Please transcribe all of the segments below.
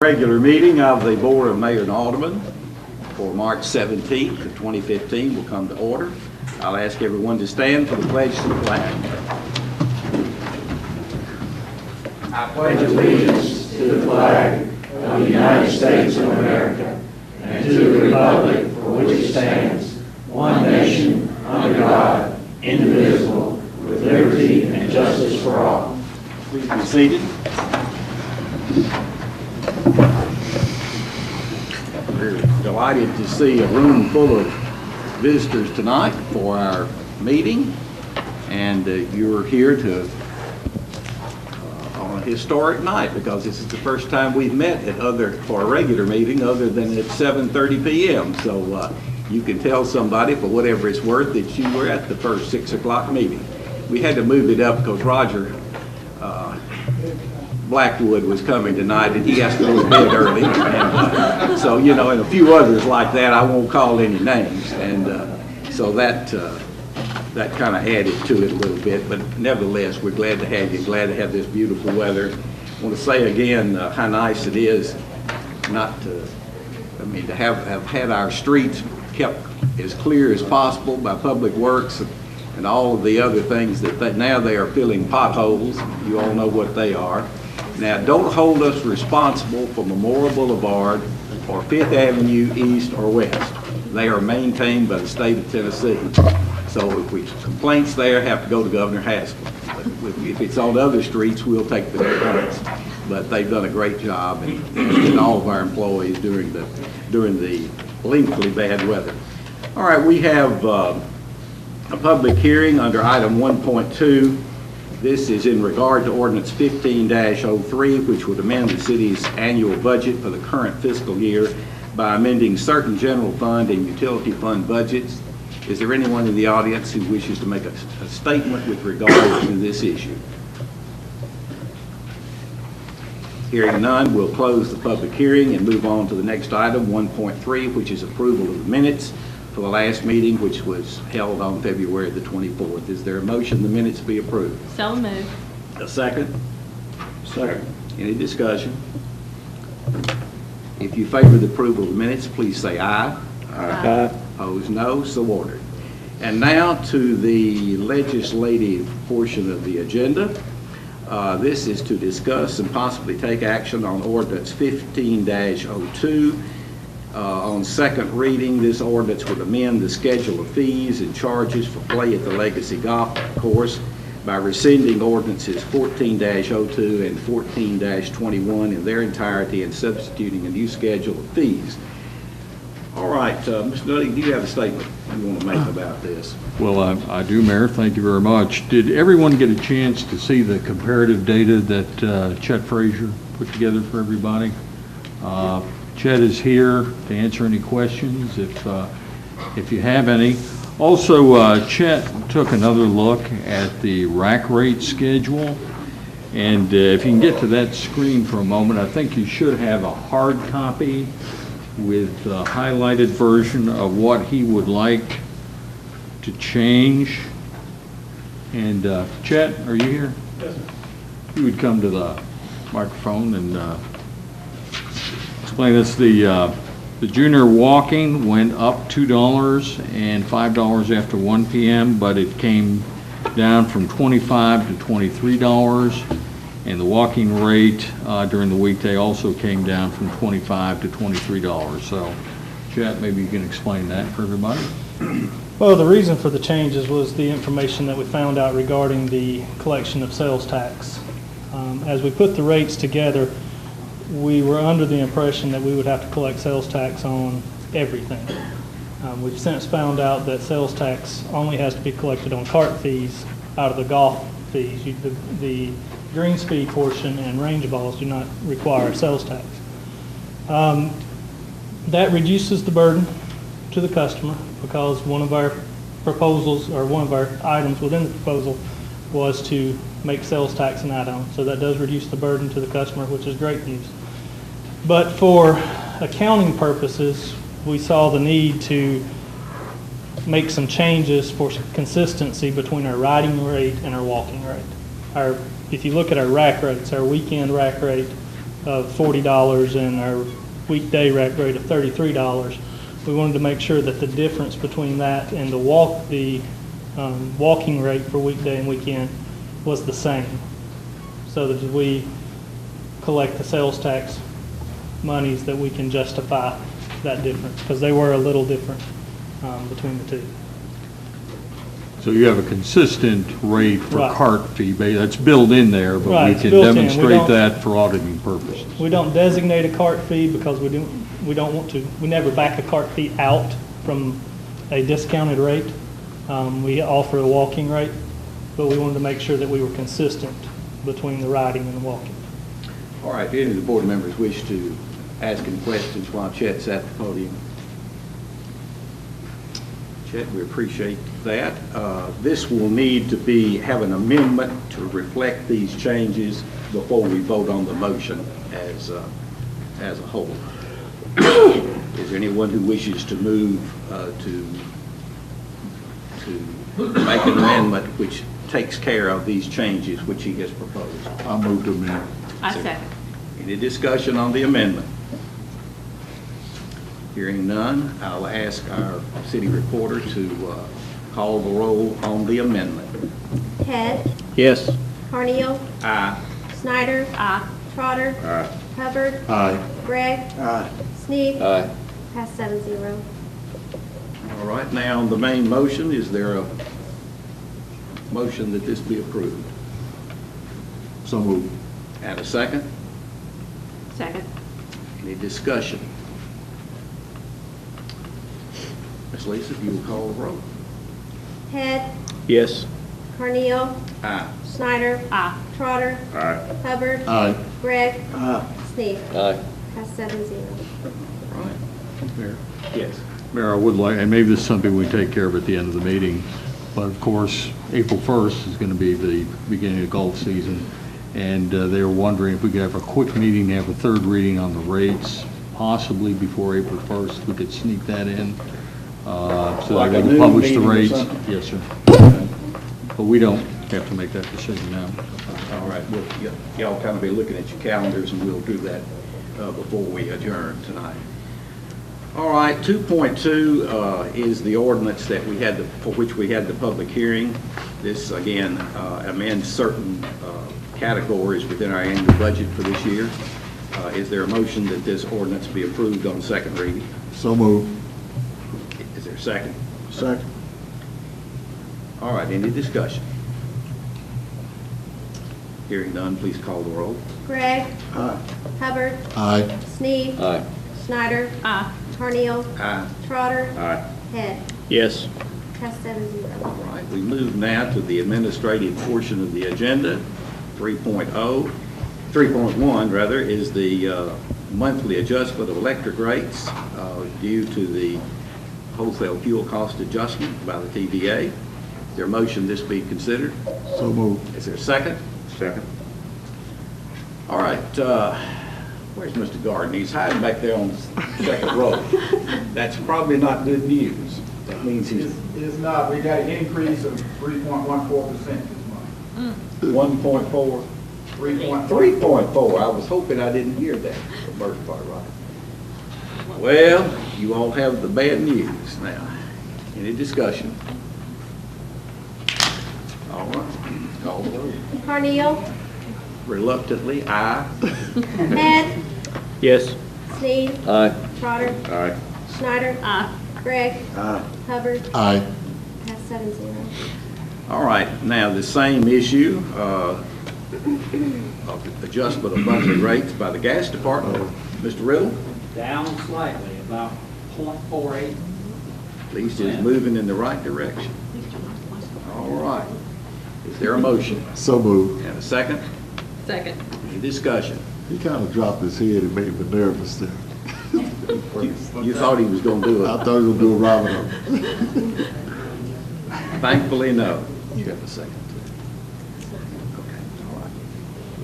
regular meeting of the Board of Mayor and Aldermen for March 17th of 2015 will come to order. I'll ask everyone to stand for the pledge to the flag. I pledge allegiance to the flag of the United States of America and to the republic for which it stands, one nation, under God, indivisible, with liberty and justice for all. Please be seated. We're delighted to see a room full of visitors tonight for our meeting, and you're here to on a historic night because this is the first time we've met for a regular meeting other than at 7:30 p.m. So you can tell somebody for whatever it's worth that you were at the first 6 o'clock meeting. We had to move it up because Roger Blackwood was coming tonight, and he has to go to bed early. And, so, you know, and a few others like that, I won't call any names. And so that kind of added to it a little bit. But nevertheless, we're glad to have you, glad to have this beautiful weather. I want to say again how nice it is to have had our streets kept as clear as possible by Public Works and all of the other things that now they are filling potholes. You all know what they are. Now, don't hold us responsible for Memorial Boulevard or 5th Avenue East or West. They are maintained by the state of Tennessee. So if complaints there, have to go to Governor Haskell. But if it's on other streets, we'll take the complaints. But they've done a great job, and all of our employees during the lengthily bad weather. All right, we have a public hearing under item 1.2. This is in regard to ordinance 15-03, which would amend the city's annual budget for the current fiscal year by amending certain general fund and utility fund budgets. Is there anyone in the audience who wishes to make a statement with regard to this issue? Hearing none, we'll close the public hearing and move on to the next item, 1.3, which is approval of the minutes for the last meeting, which was held on February the 24th. Is there a motion the minutes be approved? So moved. A second? Second. Any discussion? If you favor the approval of the minutes, please say aye. Aye. Opposed, no. So ordered. And now to the legislative portion of the agenda. This is to discuss and possibly take action on ordinance 15-02. On second reading, this ordinance would amend the schedule of fees and charges for play at the Legacy Golf Course by rescinding ordinances 14-02 and 14-21 in their entirety and substituting a new schedule of fees. All right, Mr. Nutting, do you have a statement you want to make about this? Well, I do, Mayor. Thank you very much. Did everyone get a chance to see the comparative data that Chet Frazier put together for everybody? Chet is here to answer any questions if you have any. Also, Chet took another look at the rack rate schedule, and if you can get to that screen for a moment, I think you should have a hard copy with a highlighted version of what he would like to change. And Chet, are you here? Yes, sir. You would come to the microphone and explain this. The junior walking went up $2 and $5 after 1 p.m., but it came down from $25 to $23. And the walking rate during the weekday also came down from $25 to $23. So, Chet, maybe you can explain that for everybody. Well, the reason for the changes was the information that we found out regarding the collection of sales tax. As we put the rates together, we were under the impression that we would have to collect sales tax on everything. We've since found out that sales tax only has to be collected on cart fees out of the golf fees. The greens fee portion and range balls do not require sales tax. That reduces the burden to the customer because one of our proposals, or one of our items within the proposal, was to make sales tax an add-on. So that does reduce the burden to the customer, which is great news. But for accounting purposes, we saw the need to make some changes for consistency between our riding rate and our walking rate. If you look at our rack rates, our weekend rack rate of $40 and our weekday rack rate of $33. We wanted to make sure that the difference between that and the walking rate for weekday and weekend was the same, so that as we collect the sales tax monies, that we can justify that difference, because they were a little different between the two. So you have a consistent rate for Right. cart fee, that's built in there, but Right, we it's can built in. We demonstrate don't- that for auditing purposes. We don't designate a cart fee because we don't want to. We never back a cart fee out from a discounted rate. We offer a walking rate, but we wanted to make sure that we were consistent between the riding and the walking. All right, if any of the board members wish to ask any questions while Chet's at the podium. Chet, we appreciate that. This will need to have an amendment to reflect these changes before we vote on the motion as a whole. Is there anyone who wishes to move to make an amendment which takes care of these changes which he has proposed? I'll move to amend. I second. Any discussion on the amendment? Hearing none, I'll ask our city reporter to call the roll on the amendment. Head, Yes. Carneal, Aye. Snyder, Aye. Trotter, Aye. Hubbard, Aye. Gregg, Aye. Sneed. Aye. Pass 7-0. All right, now on the main motion, is there a motion that this be approved? So moved. And a second? Second. Any discussion? Ms. Lisa, if you will call the roll. Head, Yes. Carneal, Aye. Snyder, Aye. Trotter, Aye. Hubbard, Aye. Gregg, Aye. Sneed. Aye. Pass 7-0. All right. Mayor? Yes. Mayor, I would like, and maybe this is something we take care of at the end of the meeting, but of course, April 1st is going to be the beginning of golf season, and they were wondering if we could have a quick meeting to have a third reading on the rates, possibly before April 1st. We could sneak that in, so Like that a we noon can publish the meeting or rates. something? Yes, sir. But we don't have to make that decision now. All right, well, y'all kind of be looking at your calendars, and we'll do that before we adjourn tonight. All right, 2.2 is the ordinance that we had, for which we had the public hearing. This, again, amends certain categories within our annual budget for this year. Is there a motion that this ordinance be approved on second reading? So moved. Is there a second? Second. All right, any discussion? Hearing none, please call the roll. Gregg, Aye. Hubbard, Aye. Sneed. Aye. Snyder, Aye. Carneal, Aye. Trotter, Aye. Head. Yes. Pass 7-0. All right, we move now to the administrative portion of the agenda. 3.1 rather, is the monthly adjustment of electric rates due to the wholesale fuel cost adjustment by the TVA. Is there a motion this be considered? So moved. Is there a second? Second. All right, where's Mr. Garden? He's hiding back there on the second row. That's probably not good news. That means he's It's not, we got an increase of 3.14% this month. 1.4. 3.4. I was hoping I didn't hear that the first part right. Well, you all have the bad news now. Any discussion? All right, call the roll. Carneal, Reluctantly, aye. Head, Yes. Sneed. Aye. Trotter, Aye. Schneider, Aye. Gregg, Aye. Hubbard. Aye. Pass 7-0. All right, now the same issue of adjustment of monthly rates by the gas department. Mr. Riddle, Down slightly, about 0.48. at least is moving in the right direction. All right. Is there a motion? So moved. And a second? Second. Any discussion? He kind of dropped his head and made me nervous there. You thought he was going to do I it. thought he was going to do a Robin Hood. Thankfully, no. You have a second. Okay, all right.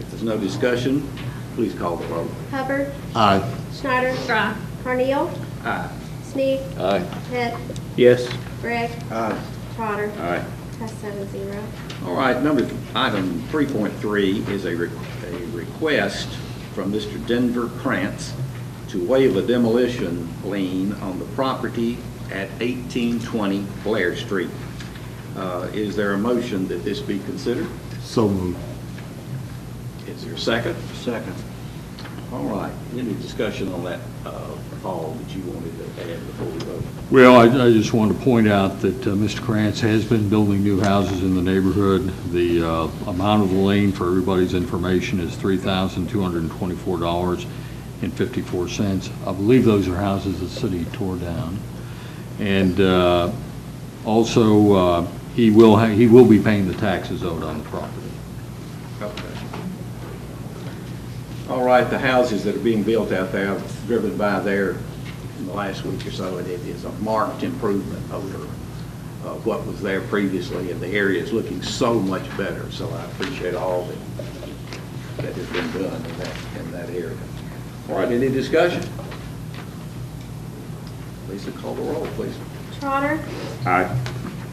If there's no discussion, please call the roll. Hubbard, Aye. Schneider, Aye. Carneal, Aye. Sneed. Aye. Head, Yes. Gregg, Aye. Trotter. Aye. Pass 7-0. All right, item 3.3 is a request from Mr. Denver Krantz to waive a demolition lien on the property at 1820 Blair Street. Is there a motion that this be considered? So moved. Is there a second? Second. All right. Any discussion on that, Paul, that you wanted to add before we vote? Well, I just wanted to point out that Mr. Krantz has been building new houses in the neighborhood. The amount of the lien, for everybody's information, is $3,224.54. I believe those are houses the city tore down. And also, he will be paying the taxes owed on the property. Okay. All right, the houses that are being built out there, I've driven by there in the last week or so, and it is a marked improvement over what was there previously, and the area is looking so much better. So I appreciate all that has been done in that area. All right, any discussion? Lisa, call the roll, please. Trotter, Aye.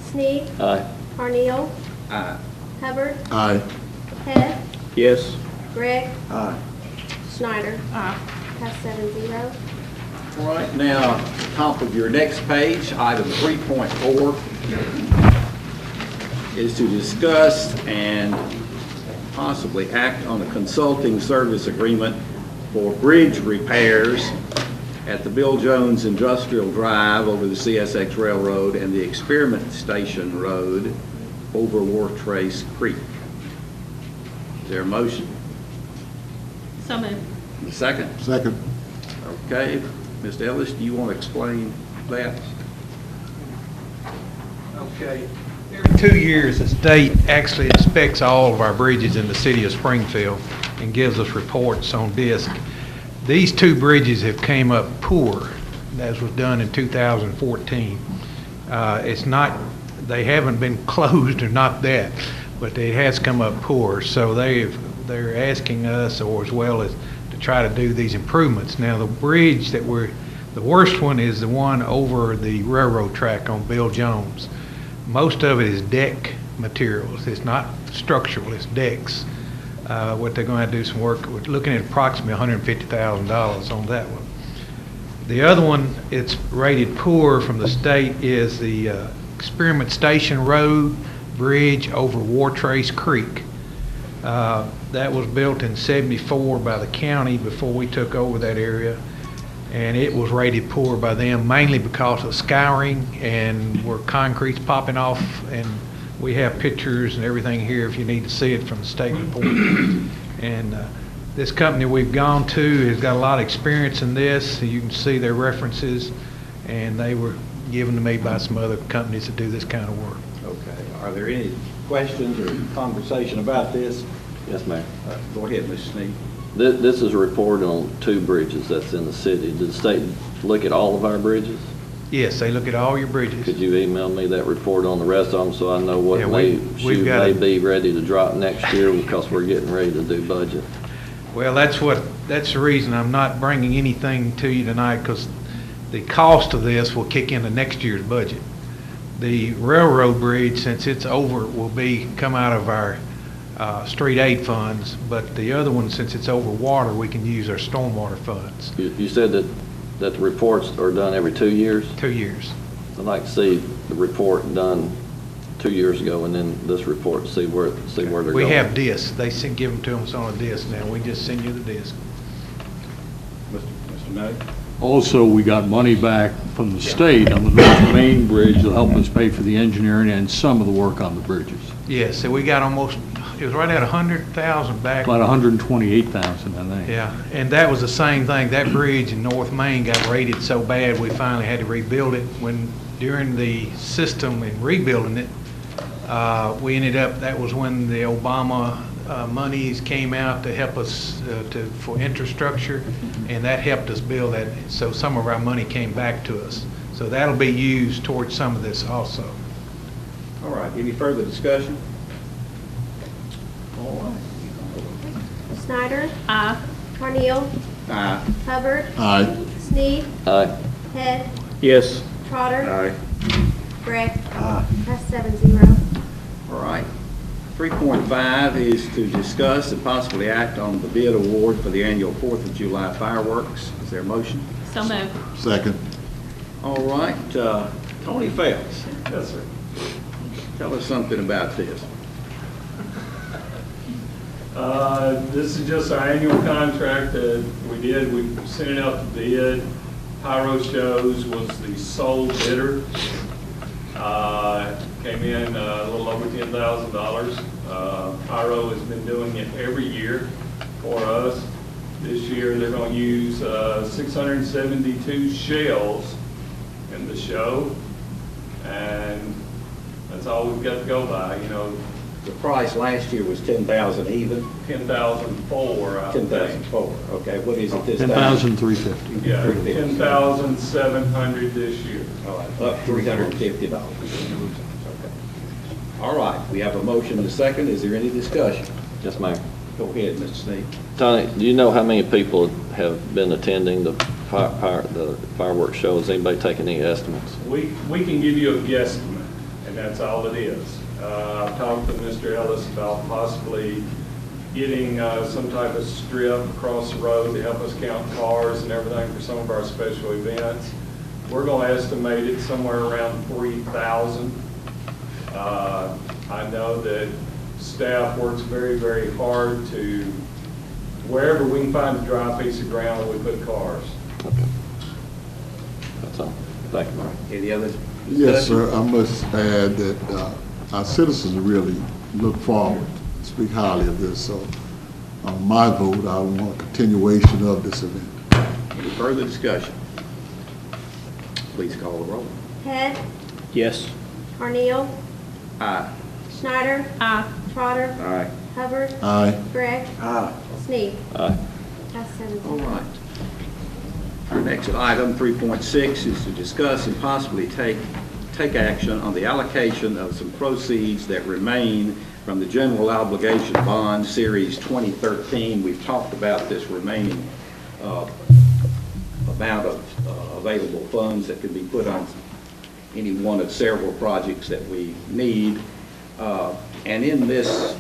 Sneed, Aye. Carneal, Aye. Hubbard, Aye. Head, Yes. Gregg, Aye. Snyder. Aye. Pass 7-0. All right, now, top of your next page, item 3.4 is to discuss and possibly act on a consulting service agreement for bridge repairs at the Bill Jones Industrial Drive over the CSX Railroad and the Experiment Station Road over Wartrace Creek. Is there a motion? So moved. A second? Second. Okay, Mr. Ellis, do you want to explain that? Okay. Every 2 years, the state actually inspects all of our bridges in the city of Springfield and gives us reports on disc. These 2 bridges have came up poor. That was done in 2014. It's not, they haven't been closed or not that, but it has come up poor. So they're asking us, or as well as to try to do these improvements. Now, the bridge that the worst one is the one over the railroad track on Bill Jones. Most of it is deck materials. It's not structural, it's decks. What they're going to do some work, we're looking at approximately $150,000 on that one. The other one, it's rated poor from the state, is the Experiment Station Road Bridge over Wartrace Creek. That was built in '74 by the county before we took over that area, and it was rated poor by them mainly because of scouring and where concrete's popping off, and we have pictures and everything here if you need to see it from the state report. And this company we've gone to has got a lot of experience in this. So you can see their references, and they were given to me by some other companies that do this kind of work. Okay. Are there any questions or conversation about this? Yes, ma'am. Go ahead, Mr. Sneed. This is a report on 2 bridges that's in the city. Did the state look at all of our bridges? Yes, they look at all your bridges. Could you email me that report on the rest of them so I know what Yeah, shoe may be ready to drop next year, because we're getting ready to do budget? Well, that's the reason I'm not bringing anything to you tonight, because the cost of this will kick into next year's budget. The railroad bridge, since it's over, will come out of our street aid funds, but the other one, since it's over water, we can use our stormwater funds. You said that the reports are done every 2 years? 2 years. I'd like to see the report done 2 years ago, and then this report, see where they're going. We have discs. They give them to us on a disc now. We just send you the disc. Mr. Knight? Also, we got money back from the state on the North Main Bridge to help us pay for the engineering and some of the work on the bridges. Yes, so we got it was right at 100,000 back. About 128,000, I think. Yeah, and that was the same thing. That bridge in North Main got rated so bad, we finally had to rebuild it. During the system in rebuilding it, we ended up, that was when the Obama monies came out to help us for infrastructure, and that helped us build that. So some of our money came back to us. So that'll be used towards some of this also. All right, any further discussion? All right. Snyder, Aye. Carneal, Aye. Hubbard, Aye. Sneed, Aye. Head, Yes. Trotter, Aye. Gregg. Aye. Pass 7-0. All right. 3.5 is to discuss and possibly act on the bid award for the annual 4th of July fireworks. Is there a motion? So moved. Second. All right, Tony Phelps. Yes, sir. Tell us something about this. This is just our annual contract that we did. We sent it out to bid. Pyro Shows was the sole bidder. Came in a little over $10,000. Pyro has been doing it every year for us. This year they're going to use 672 shells in the show, and that's all we've got to go by. You know, The price last year was 10,000 even? 10,004, I think. 10,004, okay. What is it this time? 10,350. Yeah, 10,700 this year. All right, up $350. Okay. All right, we have a motion and a second. Is there any discussion? Yes, ma'am. Go ahead, Mr. Sneed. Tony, do you know how many people have been attending the fireworks show? Has anybody taken any estimates? We can give you a guesstimate, and that's all it is. I've talked to Mr. Ellis about possibly getting some type of strip across the road to help us count cars and everything for some of our special events. We're going to estimate it somewhere around 3,000. I know that staff works very, very hard to, wherever we can find a dry piece of ground, we put cars. Okay. That's all. Thank you, Mark. Any other discussion? Yes, sir. I must add that our citizens really look forward, speak highly of this. So on my vote, I want a continuation of this event. Any further discussion? Please call the roll. Head, Yes. Arnell, Aye. Schneider, Aye. Trotter, Aye. Hubbard, Aye. Gregg, Aye. Sneed. Aye. That's All 7-0. right. Our next item, 3.6, is to discuss and possibly take action on the allocation of some proceeds that remain from the General Obligation Bond Series 2013. We've talked about this remaining amount of available funds that could be put on any one of several projects that we need. And in this,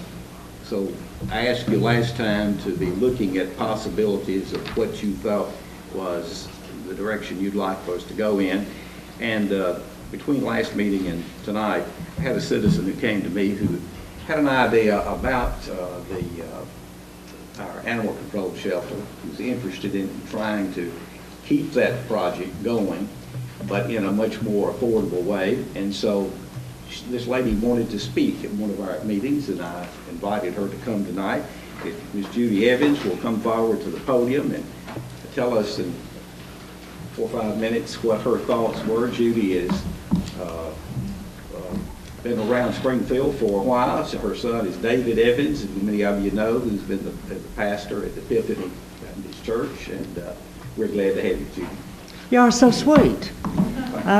so I asked you last time to be looking at possibilities of what you thought was the direction you'd like for us to go in. And between last meeting and tonight, I had a citizen who came to me who had an idea about our animal control shelter. He was interested in trying to keep that project going, but in a much more affordable way. And so this lady wanted to speak at one of our meetings, and I invited her to come tonight. If Ms. Judy Evans will come forward to the podium and tell us in 4 or 5 minutes what her thoughts were. Judy has been around Springfield for a while. So her son is David Evans, and many of you know, who's been the pastor at the Fifth Baptist Church, and we're glad to have you, Judy. Y'all are so sweet. I don't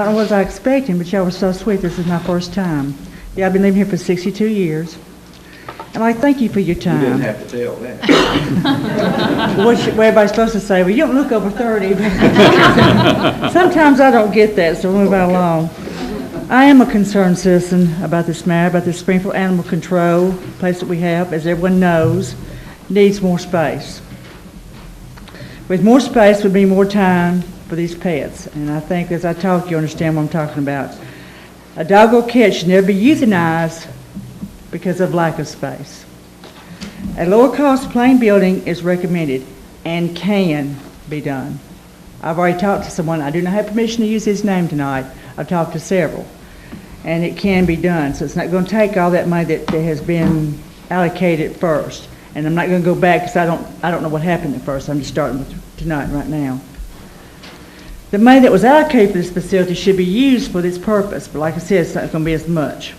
know what I was expecting, but y'all were so sweet. This is my first time. Yeah, I've been living here for 62 years. And I thank you for your time. You didn't have to tell that. What everybody's supposed to say, well, you don't look over 30. Sometimes I don't get that, so we'll move right along. I am a concerned citizen about this matter, about the Springfield Animal Control place that we have, as everyone knows, needs more space. With more space would be more time for these pets. And I think as I talk, you understand what I'm talking about. A dog or cat should never be euthanized because of lack of space. A lower cost plain building is recommended and can be done. I've already talked to someone. I do not have permission to use his name tonight. I've talked to several. And it can be done. So it's not going to take all that money that has been allocated first. And I'm not going to go back because I don't know what happened at first. I'm just starting with tonight, right now. The money that was allocated for this facility should be used for this purpose. But like I said, it's not going to be as much.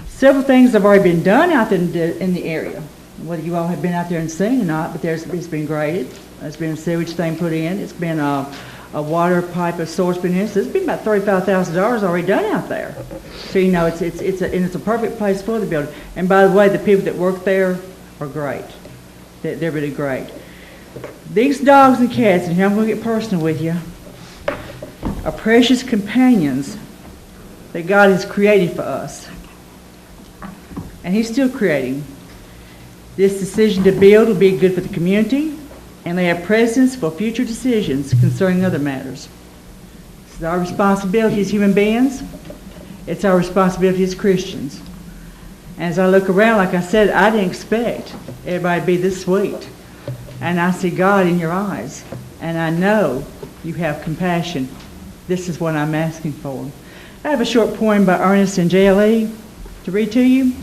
Several things have already been done out there in the area. Whether you all have been out there and seen or not, but it's been graded. There's been a sewage thing put in. It's been a water pipe, a source been in. So there's been about $35,000 already done out there. So you know it's a perfect place for the building. And by the way, the people that work there are great. They're really great. These dogs and cats, and here I'm going to get personal with you, are precious companions that God has created for us. and he's still creating. This decision to build will be good for the community, and they have precedence for future decisions concerning other matters. It's our responsibility as human beings. It's our responsibility as Christians. And as I look around, like I said, I didn't expect everybody to be this sweet. And I see God in your eyes, and I know you have compassion. This is what I'm asking for. I have a short poem by Ernest and J.L.E. to read to you.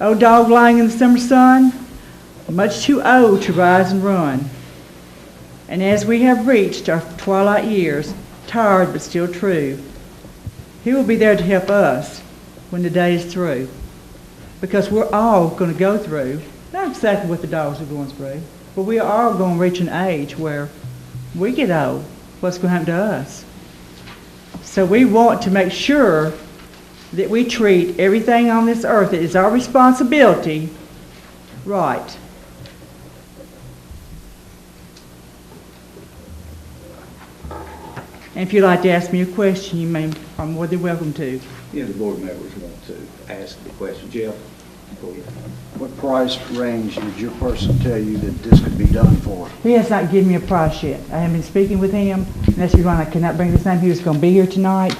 O dog lying in the summer sun, much too old to rise and run. And as we have reached our twilight years, tired but still true, he will be there to help us when the day is through. Because we're all going to go through, not exactly what the dogs are going through, but we are all going to reach an age where we get old. What's going to happen to us? So we want to make sure that we treat everything on this earth that is our responsibility right. And if you'd like to ask me a question, you are more than welcome to. Any of the board members want to ask the question. Jeff, go ahead. What price range did your person tell you that this could be done for? He has not given me a price yet. I haven't been speaking with him, and that's the reason I cannot bring his name. He was going to be here tonight,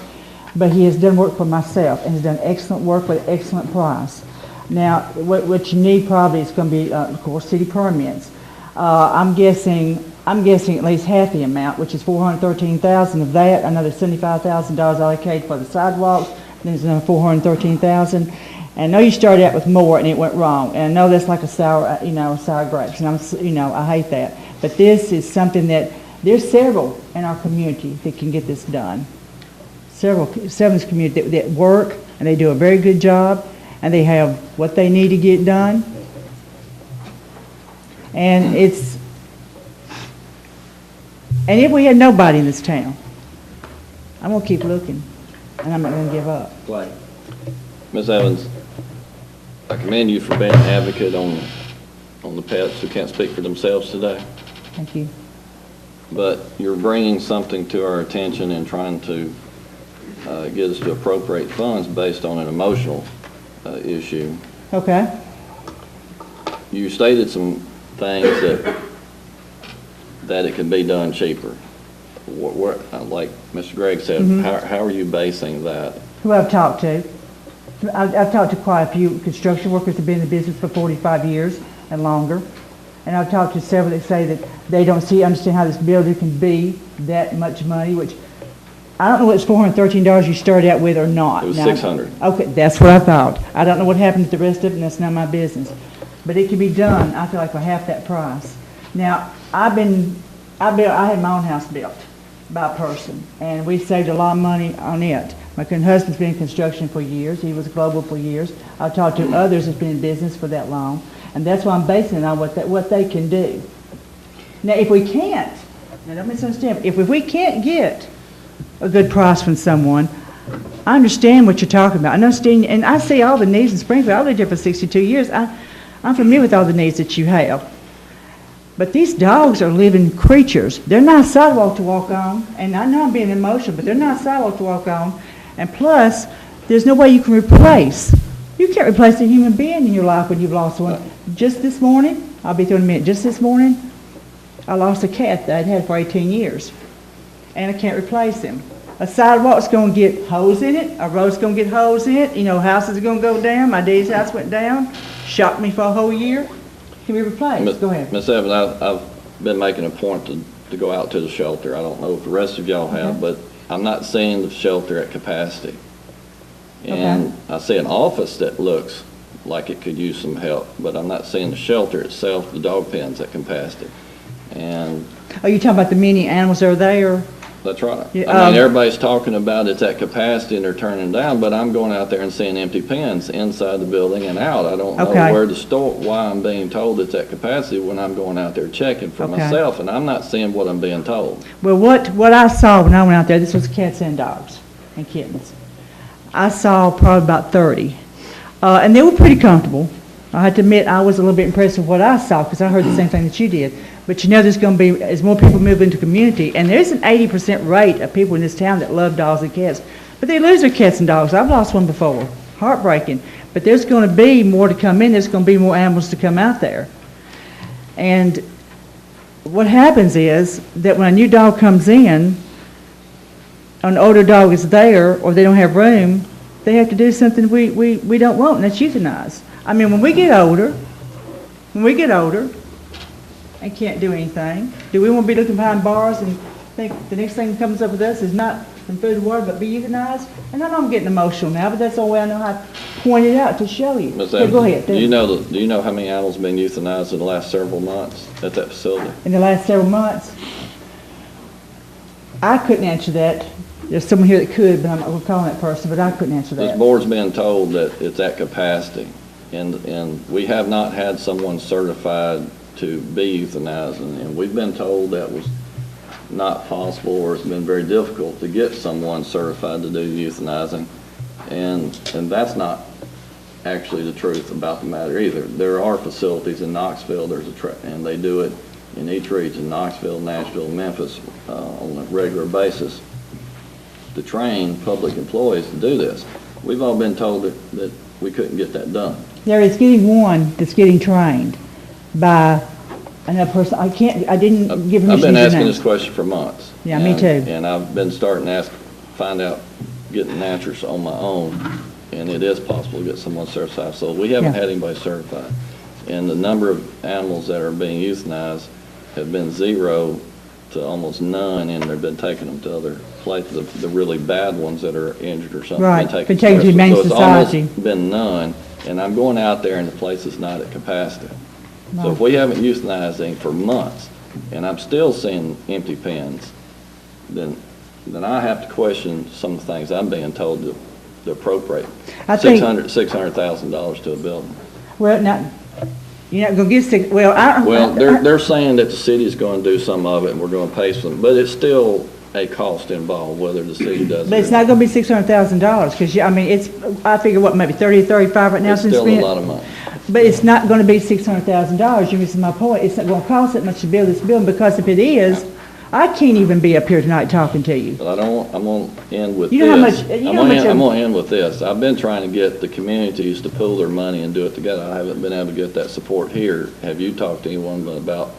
but he has done work for myself and has done excellent work with an excellent price. Now, what you need probably is going to be, of course, city permits. I'm guessing at least half the amount, which is $413,000 of that. Another $75,000 allocated for the sidewalks. Then there's another $413,000. And I know you started out with more and it went wrong. And I know that's like a sour grapes. And I hate that. But this is something that there's several in our community that can get this done. Several in this community that work and they do a very good job and they have what they need to get done. And if we had nobody in this town, I'm going to keep looking, and I'm not going to give up. Clay. Ms. Evans, I commend you for being an advocate on the pets who can't speak for themselves today. Thank you. But you're bringing something to our attention and trying to get us to appropriate funds based on an emotional issue. Okay. You stated some things that it can be done cheaper. Like Mr. Gregg said, how are you basing that? Who I've talked to. I've talked to quite a few construction workers that have been in the business for 45 years and longer. And I've talked to several that say that they don't understand how this building can be that much money, which I don't know if it's $413 you started out with or not. It was $600. Okay, that's what I thought. I don't know what happened to the rest of it, and that's none of my business. But it can be done, I feel like, for half that price. Now, I had my own house built by a person, and we saved a lot of money on it. My husband's been in construction for years. He was global for years. I've talked to others that's been in business for that long, and that's why I'm basing it on what they can do. Now, if we can't, now don't misunderstand, if we can't get a good price from someone, I understand what you're talking about. I understand, and I see all the needs in Springfield. I lived here for 62 years. I'm familiar with all the needs that you have. But these dogs are living creatures. They're not a sidewalk to walk on. And I know I'm being emotional, but they're not a sidewalk to walk on. And plus, there's no way you can replace. You can't replace a human being in your life when you've lost one. Just this morning, I'll be through in a minute, just this morning, I lost a cat that I'd had for 18 years. And I can't replace him. A sidewalk's going to get holes in it. A road's going to get holes in it. Houses are going to go down. My dad's house went down. Shocked me for a whole year. Can we replace? Go ahead. Ms. Evans, I've been making a point to go out to the shelter. I don't know if the rest of y'all have, but I'm not seeing the shelter at capacity. And I see an office that looks like it could use some help, but I'm not seeing the shelter itself, the dog pens at capacity. And are you talking about the many animals that are there? That's right. Yeah, I mean, everybody's talking about it's at capacity and they're turning down, but I'm going out there and seeing empty pens inside the building and out. I don't know where to store, why I'm being told it's at capacity when I'm going out there checking for myself, and I'm not seeing what I'm being told. Well, what I saw when I went out there, this was cats and dogs and kittens. I saw probably about 30, and they were pretty comfortable. I have to admit, I was a little bit impressed with what I saw because I heard the same thing that you did. But there's going to be, as more people move into community, and there's an 80% rate of people in this town that love dogs and cats, but they lose their cats and dogs. I've lost one before. Heartbreaking. But there's going to be more to come in, there's going to be more animals to come out there. And what happens is that when a new dog comes in, an older dog is there, or they don't have room, they have to do something we don't want, and that's euthanize. I mean, when we get older and can't do anything, do we want to be looking behind bars and think the next thing that comes up with us is not from food and water, but be euthanized? And I know I'm getting emotional now, but that's the way I know how to point it out to show you. Ms. Yeah, Evans, go ahead. do you know how many animals have been euthanized in the last several months at that facility? In the last several months, I couldn't answer that. There's someone here that could, but I'm not going to call that person, but I couldn't answer that. This board's been told that it's at capacity, and we have not had someone certified to be euthanized, and we've been told that was not possible, or it's been very difficult to get someone certified to do euthanizing, and that's not actually the truth about the matter either. There are facilities in Knoxville, and they do it in each region, Knoxville, Nashville, Memphis, on a regular basis, to train public employees to do this. We've all been told that we couldn't get that done. There is getting one that's getting trained by another person. I didn't give permission to I've been use asking names. this question for months. Yeah, me too. And I've been starting to find out, getting answers on my own, and it is possible to get someone certified. So we haven't Yeah. had anybody certified. And the number of animals that are being euthanized have been 0 to almost none, and they've been taking them to other places, the really bad ones that are injured or something. Right, been taken to somewhere. Humane So it's Society. almost been none, and I'm going out there and the place is not at capacity. So Right. if we haven't euthanized them for months, and I'm still seeing empty pens, then I have to question some of the things I'm being told to appropriate I think- $600,000 to a building. Well, now, you're not going to get sick, well, Well, they're saying that the city's going to do some of it, and we're going to pay some, but it's still a cost involved, whether the city does it. but it's not going to be $600,000, because, I mean, I figure, what, maybe 30 or 35 right now It's since still spent? a lot of money. But it's not going to be $600,000. You're missing my point. It's not going to cost that much to build this building, because if it is, I can't even be up here tonight talking to you. But I'm going to end with this. You know how much- you know how much I'm going to end with this. I've been trying to get the communities to pool their money and do it together. I haven't been able to get that support here. Have you talked to anyone about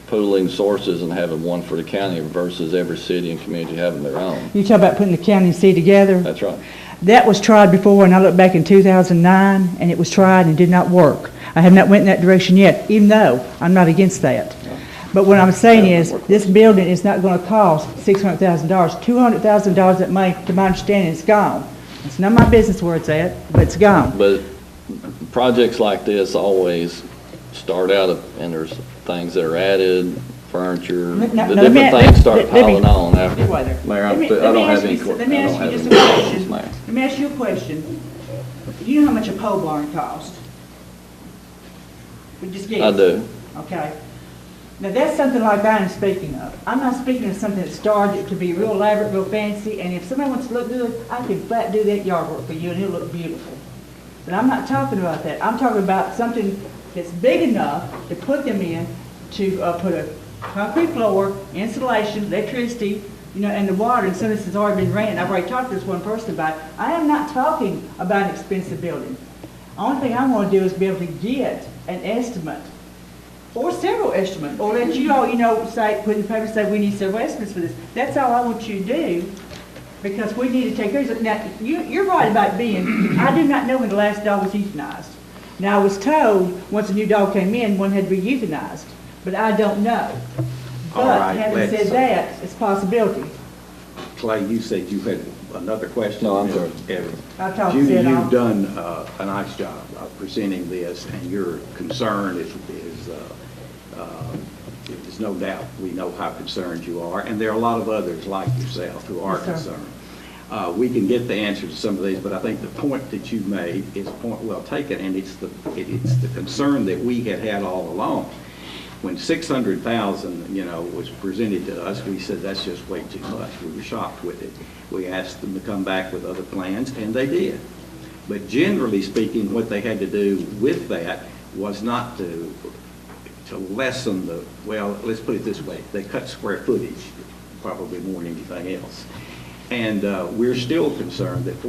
pooling sources and having one for the county versus every city and community having their own? You talk about putting the county and city together? That's right. That was tried before, and I look back in 2009, and it was tried and did not work. I have not went in that direction yet, even though I'm not against that. But what I'm saying is, this building is not going to cost $600,000. $200,000 that money, to my understanding, is gone. It's none of my business where it's at, but it's gone. But projects like this always start out, and there's things that are added, furniture, the different things start piling on after. Mayor, I don't have any questions. Let me ask you just a question. Let me ask you a question. Do you know how much a pole barn costs? We just guess. I do. Okay. Now, that's something like I'm speaking of. I'm not speaking of something that started to be real elaborate, real fancy, and if somebody wants to look good, I can flat do that yard work for you, and it'll look beautiful. But I'm not talking about that. I'm talking about something that's big enough to put them in, to put a concrete floor, insulation, electricity, and the water, and some of this has already been ran. I've already talked to this one person about it. I am not talking about an expensive building. The only thing I want to do is be able to get an estimate, or several estimates, or let you all, say, put in the paper, say, we need several estimates for this. That's all I want you to do, because we need to take care of it. Now, you're right about being, I do not know when the last dog was euthanized. Now, I was told, once a new dog came in, one had to be euthanized, but I don't know. All But right, having said that, it's a possibility. Clay, you said you had another question? No, I'm sorry. Evan. I talked Judy, to it all. you've done a nice job of presenting this, and your concern is there's no doubt we know how concerned you are, and there are a lot of others like yourself who are Yes, sir. concerned. We can get the answer to some of these, but I think the point that you made is a point well taken, and it's the concern that we had all along. When 600,000, was presented to us, we said that's just way too much. We were shocked with it. We asked them to come back with other plans, and they did. But generally speaking, what they had to do with that was not to lessen let's put it this way, they cut square footage, probably more than anything else. And we're still concerned that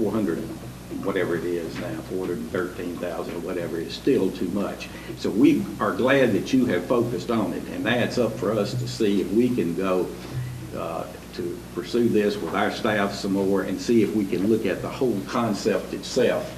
whatever it is now, 413,000 or whatever, is still too much. So we are glad that you have focused on it, and that's up for us to see if we can go to pursue this with our staff some more and see if we can look at the whole concept itself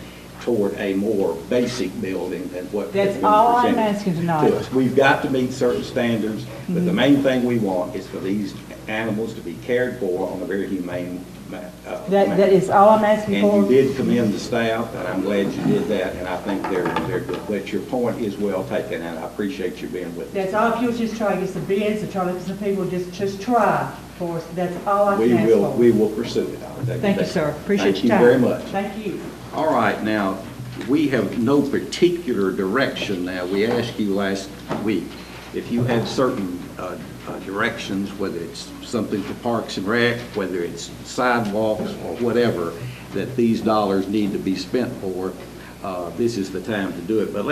toward a more basic building than what. That's all I'm asking tonight. To us. We've got to meet certain standards, but the main thing we want is for these animals to be cared for on a very humane manner. That is all I'm asking for. And you did commend the staff, and I'm glad you did that, and I think they're good. But your point is well taken, and I appreciate you being with us. That's all. If you'll just try to get some bids and try to get some people, just try for us. That's all I can ask for. We will pursue it. Thank you, sir. Appreciate your time. Thank you very much. Thank you. All right, now, we have no particular direction now. We asked you last week if you had certain directions, whether it's something for Parks and Rec, whether it's sidewalks or whatever, that these dollars need to be spent for. This is the time to do it. But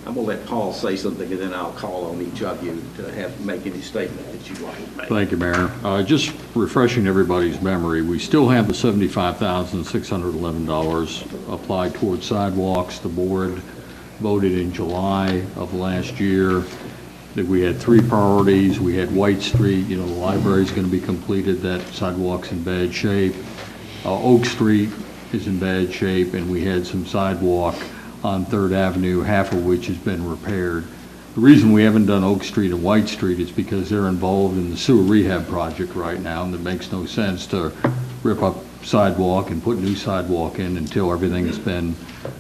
I'm going to let Paul say something, and then I'll call on each of you to make any statement that you'd like to make. Thank you, Mayor. Just refreshing everybody's memory, we still have the $75,611 applied towards sidewalks. The board voted in July of last year that we had three priorities. We had White Street, the library's going to be completed, that sidewalk's in bad shape. Oak Street is in bad shape, and we had some sidewalk on 3rd Avenue, half of which has been repaired. The reason we haven't done Oak Street and White Street is because they're involved in the sewer rehab project right now, and it makes no sense to rip up sidewalk and put new sidewalk in until everything's been,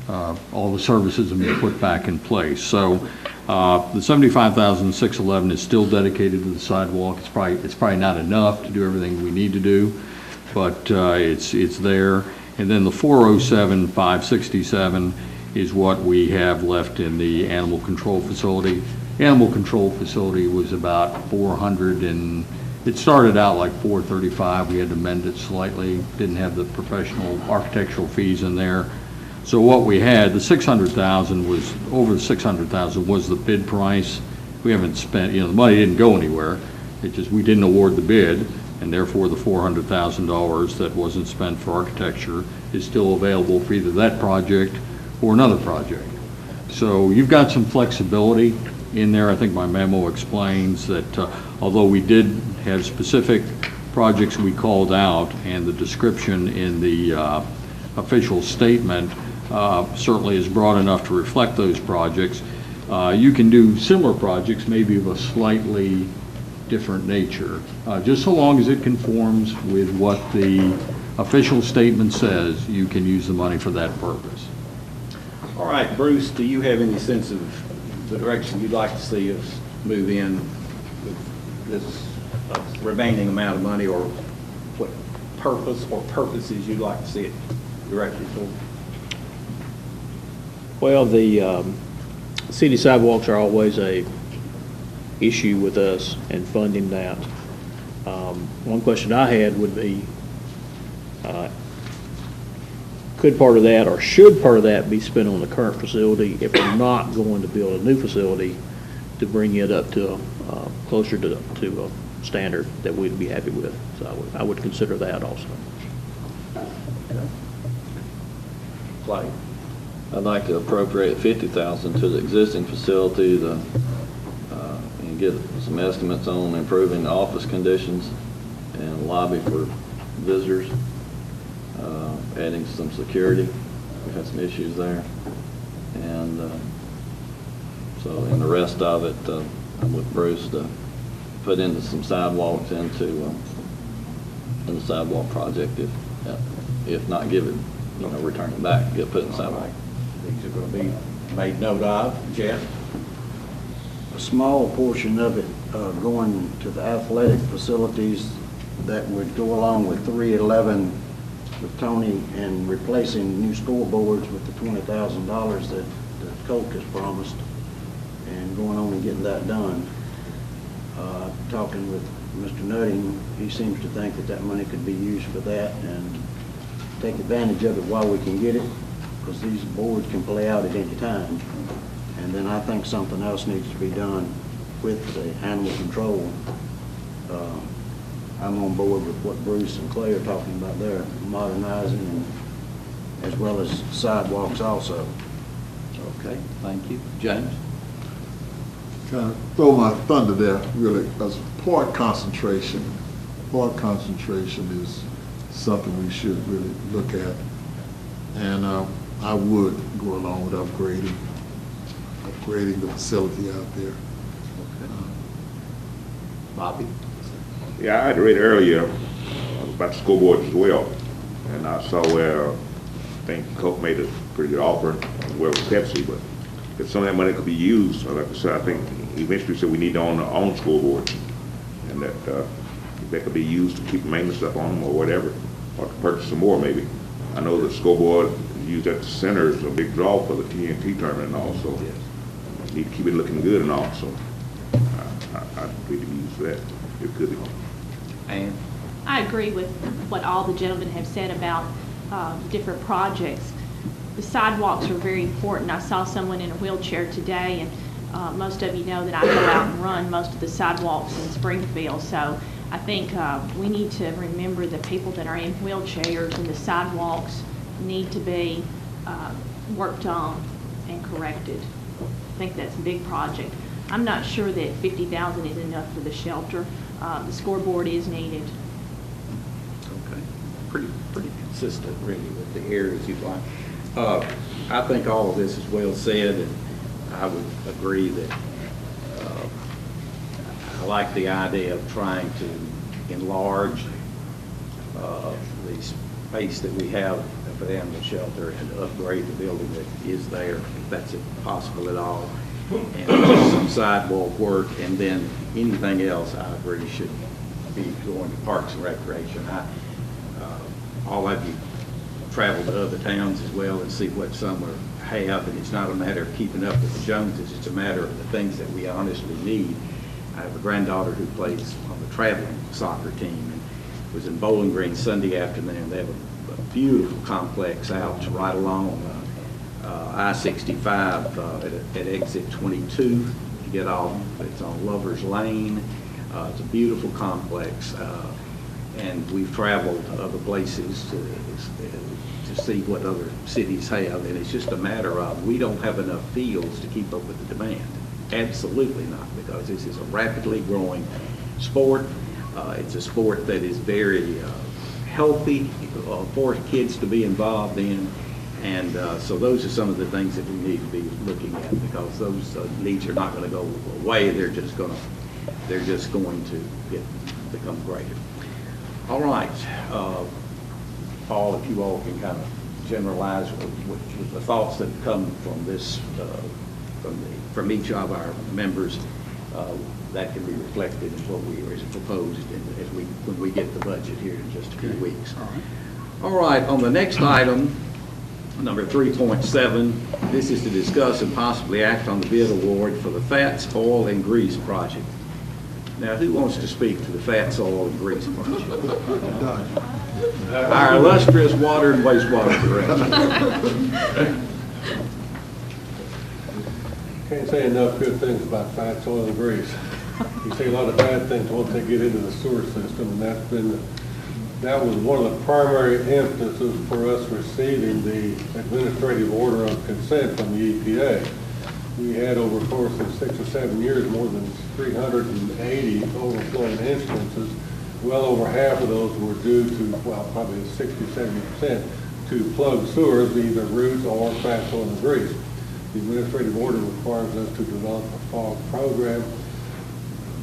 all the services have been put back in place. So the $75,611 is still dedicated to the sidewalk. It's probably not enough to do everything we need to do, but it's there. And then the $407,567 is what we have left in the animal control facility. Animal control facility was about 400 and it started out like 435. We had to amend it slightly. Didn't have the professional architectural fees in there. So what we had, the 600,000 was, over the 600,000 was the bid price. We haven't spent, the money didn't go anywhere. It just, we didn't award the bid, and therefore the $400,000 that wasn't spent for architecture is still available for either that project or another project. So you've got some flexibility in there. I think my memo explains that although we did have specific projects we called out, and the description in the official statement certainly is broad enough to reflect those projects, you can do similar projects, maybe of a slightly different nature, just so long as it conforms with what the official statement says. You can use the money for that purpose. All right, Bruce, do you have any sense of the direction you'd like to see us move in with this remaining amount of money, or what purpose or purposes you'd like to see it directed toward? Well, the city sidewalks are always a issue with us and funding that. One question I had would be, could part of that, or should part of that be spent on the current facility if we're not going to build a new facility to bring it up to closer to a standard that we'd be happy with? So I would consider that also. Clay? I'd like to appropriate $50,000 to the existing facility and get some estimates on improving the office conditions and lobby for visitors, adding some security. We've had some issues there. And and the rest of it, I'm with Bruce to put into some sidewalks into the sidewalk project, if not give it, return it back, get put in the sidewalk. These are going to be made note of. Jeff? A small portion of it going to the athletic facilities that would go along with 311 with Tony, and replacing new scoreboards with the $20,000 that Coke has promised, and going on and getting that done. Talking with Mr. Nutting, he seems to think that money could be used for that, and take advantage of it while we can get it, because these boards can play out at any time. And then I think something else needs to be done with the animal control. I'm on board with what Bruce and Clay are talking about there, modernizing as well as sidewalks also. Okay, thank you. James? Kind of throw my thunder there, really, as part concentration. Part concentration is something we should really look at. And I would go along with upgrading the facility out there. Bobby? Yeah, I had read earlier about the school boards as well, and I saw where I think Coke made a pretty good offer, as well as Pepsi, but if some of that money could be used, like I said, I think eventually said we need to own our own school board, and that if that could be used to keep maintenance up on them or whatever, or to purchase some more maybe. I know the school board used at the center is a big draw for the TNT tournament and all, so need to keep it looking good and all, so I'd be to use that if it could be. And I agree with what all the gentlemen have said about different projects. The sidewalks are very important. I saw someone in a wheelchair today, and most of you know that I go out and run most of the sidewalks in Springfield. So I think we need to remember the people that are in wheelchairs, and the sidewalks need to be worked on and corrected. I think that's a big project. I'm not sure that $50,000 is enough for the shelter. The scoreboard is needed. okay, pretty consistent really with the areas you'd like. I think all of this is well said, and I would agree that I like the idea of trying to enlarge the space that we have for the animal shelter and upgrade the building that is there, if that's possible at all, and some sidewalk work, and then anything else I agree should be going to Parks and Recreation. All of you travel to other towns as well and see what some have, and it's not a matter of keeping up with the Joneses, it's a matter of the things that we honestly need. I have a granddaughter who plays on the traveling soccer team and was in Bowling Green Sunday afternoon. They have a beautiful complex out right along I-65 at exit 22. You get off, it's on Lover's Lane. It's a beautiful complex. And we've traveled to other places to see what other cities have, and it's just a matter of we don't have enough fields to keep up with the demand. Absolutely not, because this is a rapidly growing sport. It's a sport that is very healthy for kids to be involved in, and so those are some of the things that we need to be looking at, because those needs are not going to go away. They're just going to become greater. All right, Paul, if you all can kind of generalize with the thoughts that come from this, from each of our members, that can be reflected in what we are proposed when we get the budget here in just a few weeks. All right, on the next item, number 3.7, this is to discuss and possibly act on the bid award for the Fats, Oil, and Grease project. Now, who wants to speak to the Fats, Oil, and Grease project? Our illustrious water and wastewater director. Can't say enough good things about fats, oil, and grease. You see a lot of bad things once they get into the sewer system, and that was one of the primary impetuses for us receiving the administrative order of consent from the EPA. We had over the course of 6 or 7 years more than 380 overflowing instances. Well over half of those were due to, well, probably 60-70% to plugged sewers, either roots or fats, oil, and grease. The administrative order requires us to develop a FOG program.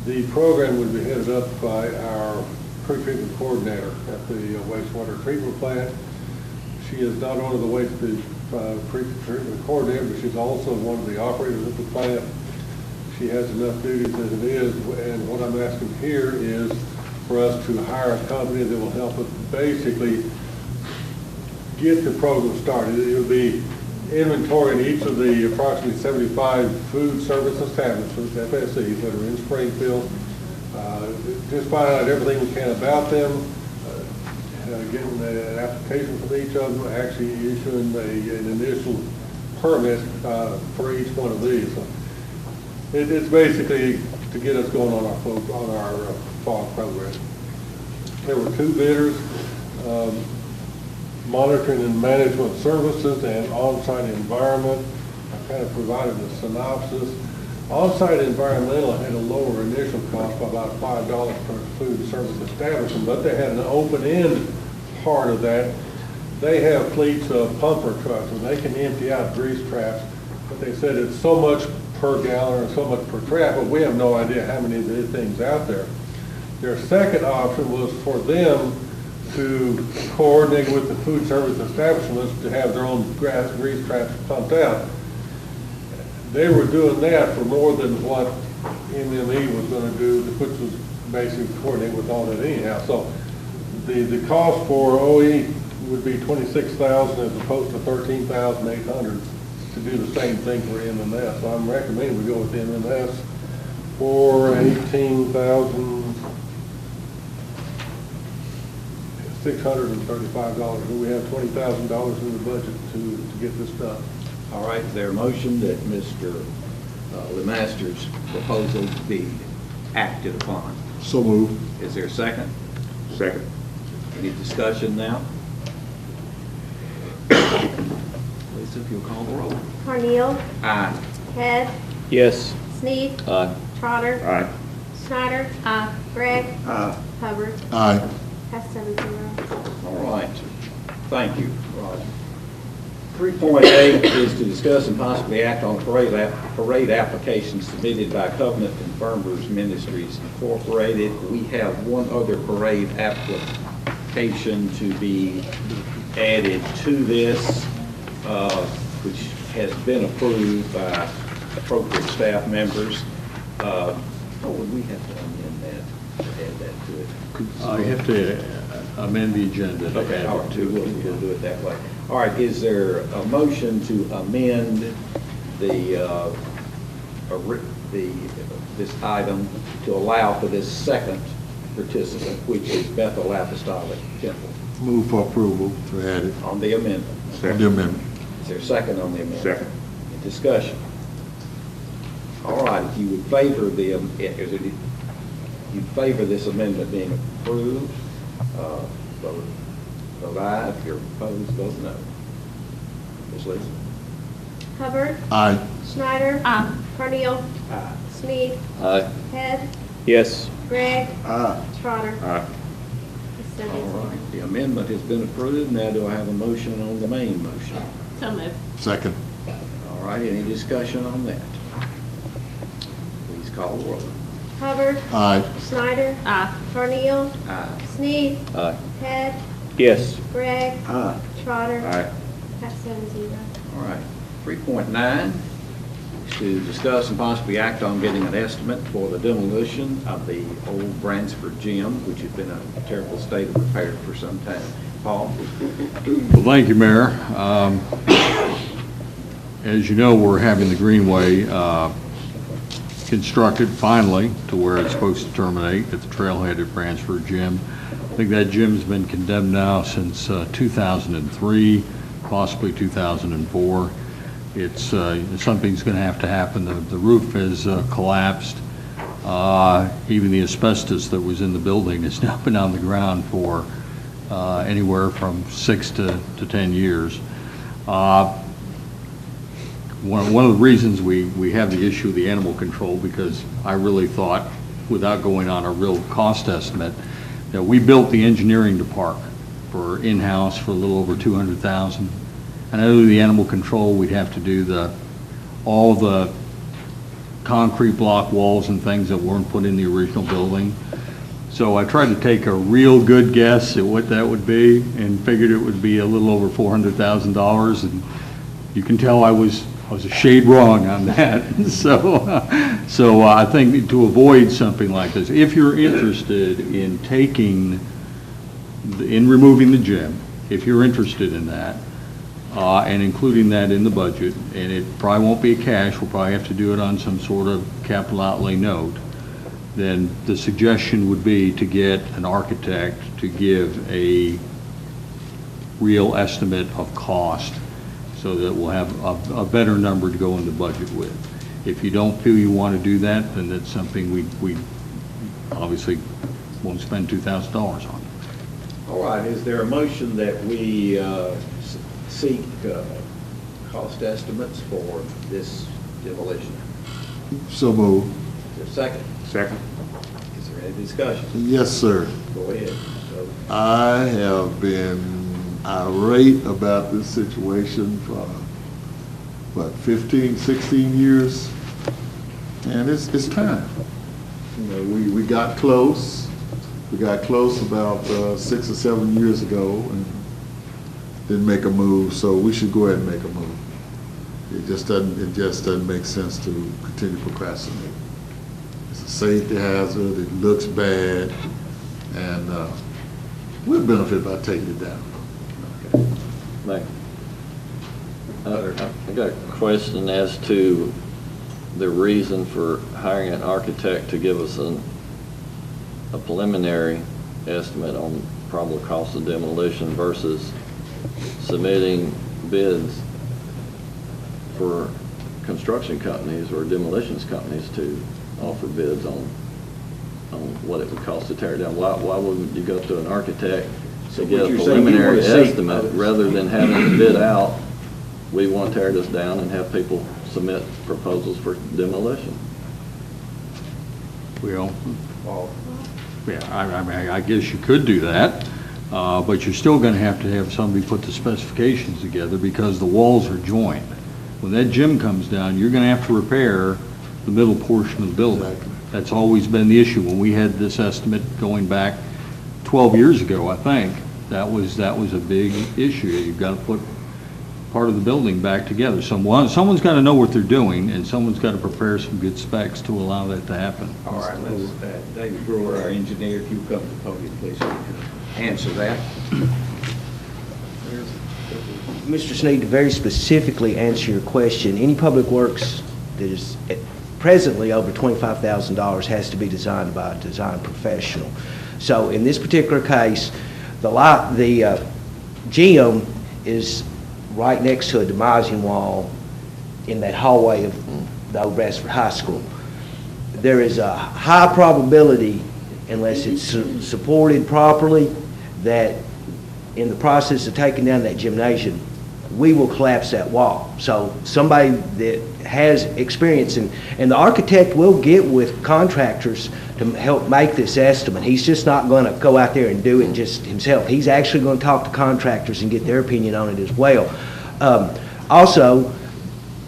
The program would be headed up by our pre-treatment coordinator at the wastewater treatment plant. She is not only the pre-treatment coordinator, but she's also one of the operators at the plant. She has enough duties as it is, and what I'm asking here is for us to hire a company that will help us basically get the program started. It will be inventory in each of the approximately 75 food service establishments, FSCs, that are in Springfield. Just find out everything we can about them, getting an application from each of them, actually issuing an initial permit for each one of these. So it's basically to get us going on our FOG program. There were 2 bidders. monitoring and management services, and on-site environment. I kind of provided a synopsis. On-site environmental had a lower initial cost by about $5 per food service establishment, but they had an open-end part of that. They have fleets of pumper trucks, and they can empty out grease traps, but they said it's so much per gallon or so much per trap, but we have no idea how many of these things out there. Their second option was for them to coordinate with the food service establishments to have their own grease traps pumped out. They were doing that for more than what MME was going to do, which was basically coordinate with all that anyhow. So the cost for OE would be $26,000 as opposed to $13,800 to do the same thing for MMS. So I'm recommending we go with MMS for $18,635. We have $20,000 in the budget to get this done. All right, is there a motion that Mr. Lemaster's proposal be acted upon? So moved. Is there a second? Second. Any discussion now? Lisa, if you'll call the roll. Carneal. Aye. Head. Yes. Sneed. Aye. Trotter. Aye. Snyder. Gregg. Hubbard. Aye. Pass 7-0. All right. Thank you, Roger. 3.8 is to discuss and possibly act on parade applications submitted by Covenant Confirmers Ministries Incorporated. We have one other parade application to be added to this, which has been approved by appropriate staff members. Would we have to amend that, to add that to it? You have to amend the agenda. Okay, all right, we'll do it that way. All right, is there a motion to amend this item to allow for this second participant, which is Bethel Apostolic Temple? Move for approval to add it. On the amendment. On the amendment. Is there a second on the amendment? Second. Discussion. All right, if you would favor this amendment being approved, vote aye. If you're opposed, vote no. Ms. Lisa? Hubbard. Aye. Snyder. Carneal. Aye. Sneed. Aye. Head. Yes. Gregg. Aye. Trotter. Aye. Pass All 7-0. right, the amendment has been approved. Now do I have a motion on the main motion? So moved. Second. All right, any discussion on that? Please call the roll. Hubbard. Aye. Snyder. Carneal. Aye. Sneed. Aye. Head. Yes. Gregg. Aye. Trotter. Aye. Pass 7-0. All right, 3.9 is to discuss and possibly act on getting an estimate for the demolition of the old Bransford Gym, which has been in a terrible state of repair for some time. Paul? Well, thank you, Mayor. As you know, we're having the Greenway constructed finally to where it's supposed to terminate at the trailhead at Bransford Gym. I think that gym's been condemned now since 2003, possibly 2004. It's something's going to have to happen. The roof has collapsed. Even the asbestos that was in the building has now been on the ground for anywhere from 6 to 10 years. One of the reasons we have the issue of the animal control, because I really thought, without going on a real cost estimate, that we built the engineering department for in-house for a little over $200,000. And I know the animal control, we'd have to do all the concrete block walls and things that weren't put in the original building. So I tried to take a real good guess at what that would be and figured it would be a little over $400,000. And you can tell I was a shade wrong on that. So I think to avoid something like this, if you're interested in removing the gym, if you're interested in that, and including that in the budget, and it probably won't be cash, we'll probably have to do it on some sort of capital outlay note, then the suggestion would be to get an architect to give a real estimate of cost so that we'll have a better number to go in the budget with. If you don't feel you want to do that, then that's something we obviously won't spend $2,000 on. All right, is there a motion that we seek cost estimates for this demolition? So moved. Is there a second? Second. Is there any discussion? Yes, sir. Go ahead. I have been irate about this situation for, 15, 16 years, and it's time. You know, we got close. We got close about 6 or 7 years ago and didn't make a move, so we should go ahead and make a move. It just doesn't make sense to continue procrastinating. It's a safety hazard, it looks bad, and we'll benefit by taking it down. Mike, I got a question as to the reason for hiring an architect to give us a preliminary estimate on probable cost of demolition versus submitting bids for construction companies or demolitions companies to offer bids on what it would cost to tear it down. Why wouldn't you go to an architect to get a preliminary estimate rather than having it bid out? We want to tear this down and have people submit proposals for demolition. Well, yeah, I guess you could do that, but you're still going to have somebody put the specifications together because the walls are joined. When that gym comes down, you're going to have to repair the middle portion of the building. That's always been the issue. When we had this estimate going back 12 years ago, I think, that was a big issue. You've got to put part of the building back together. Someone's got to know what they're doing, and someone's got to prepare some good specs to allow that to happen. All right, let's, David Brewer, our engineer, if you come to the podium, please, so we can answer that. Mr. Sneed, to very specifically answer your question, any public works that is presently over $25,000 has to be designed by a design professional. So in this particular case, the gym is right next to a demising wall in that hallway of the old Bradford High School. There is a high probability, unless it's supported properly, that in the process of taking down that gymnasium, we will collapse that wall. So somebody that has experience, and the architect will get with contractors to help make this estimate. He's just not going to go out there and do it just himself. He's actually going to talk to contractors and get their opinion on it as well. Also,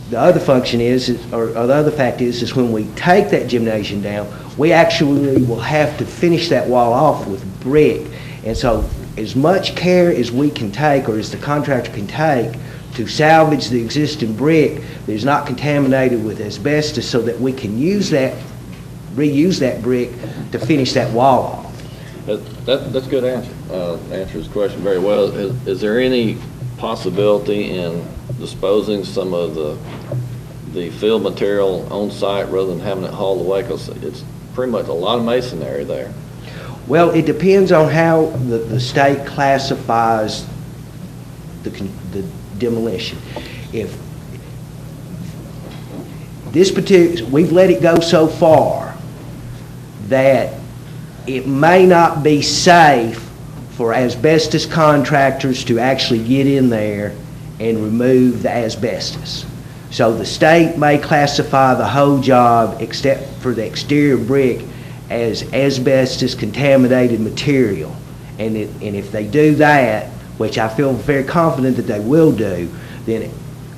the other function is, or the other fact is when we take that gymnasium down, we actually will have to finish that wall off with brick. And so as much care as we can take, or as the contractor can take, to salvage the existing brick that is not contaminated with asbestos, so that we can reuse that brick to finish that wall off. That's a good answer. Answers the question very well. Is there any possibility in disposing some of the fill material on site rather than having it hauled away? Because it's pretty much a lot of masonry there. Well, it depends on how the state classifies the demolition. If this particular, we've let it go so far that it may not be safe for asbestos contractors to actually get in there and remove the asbestos. So the state may classify the whole job, except for the exterior brick, as asbestos contaminated material. And if they do that, which I feel very confident that they will do, then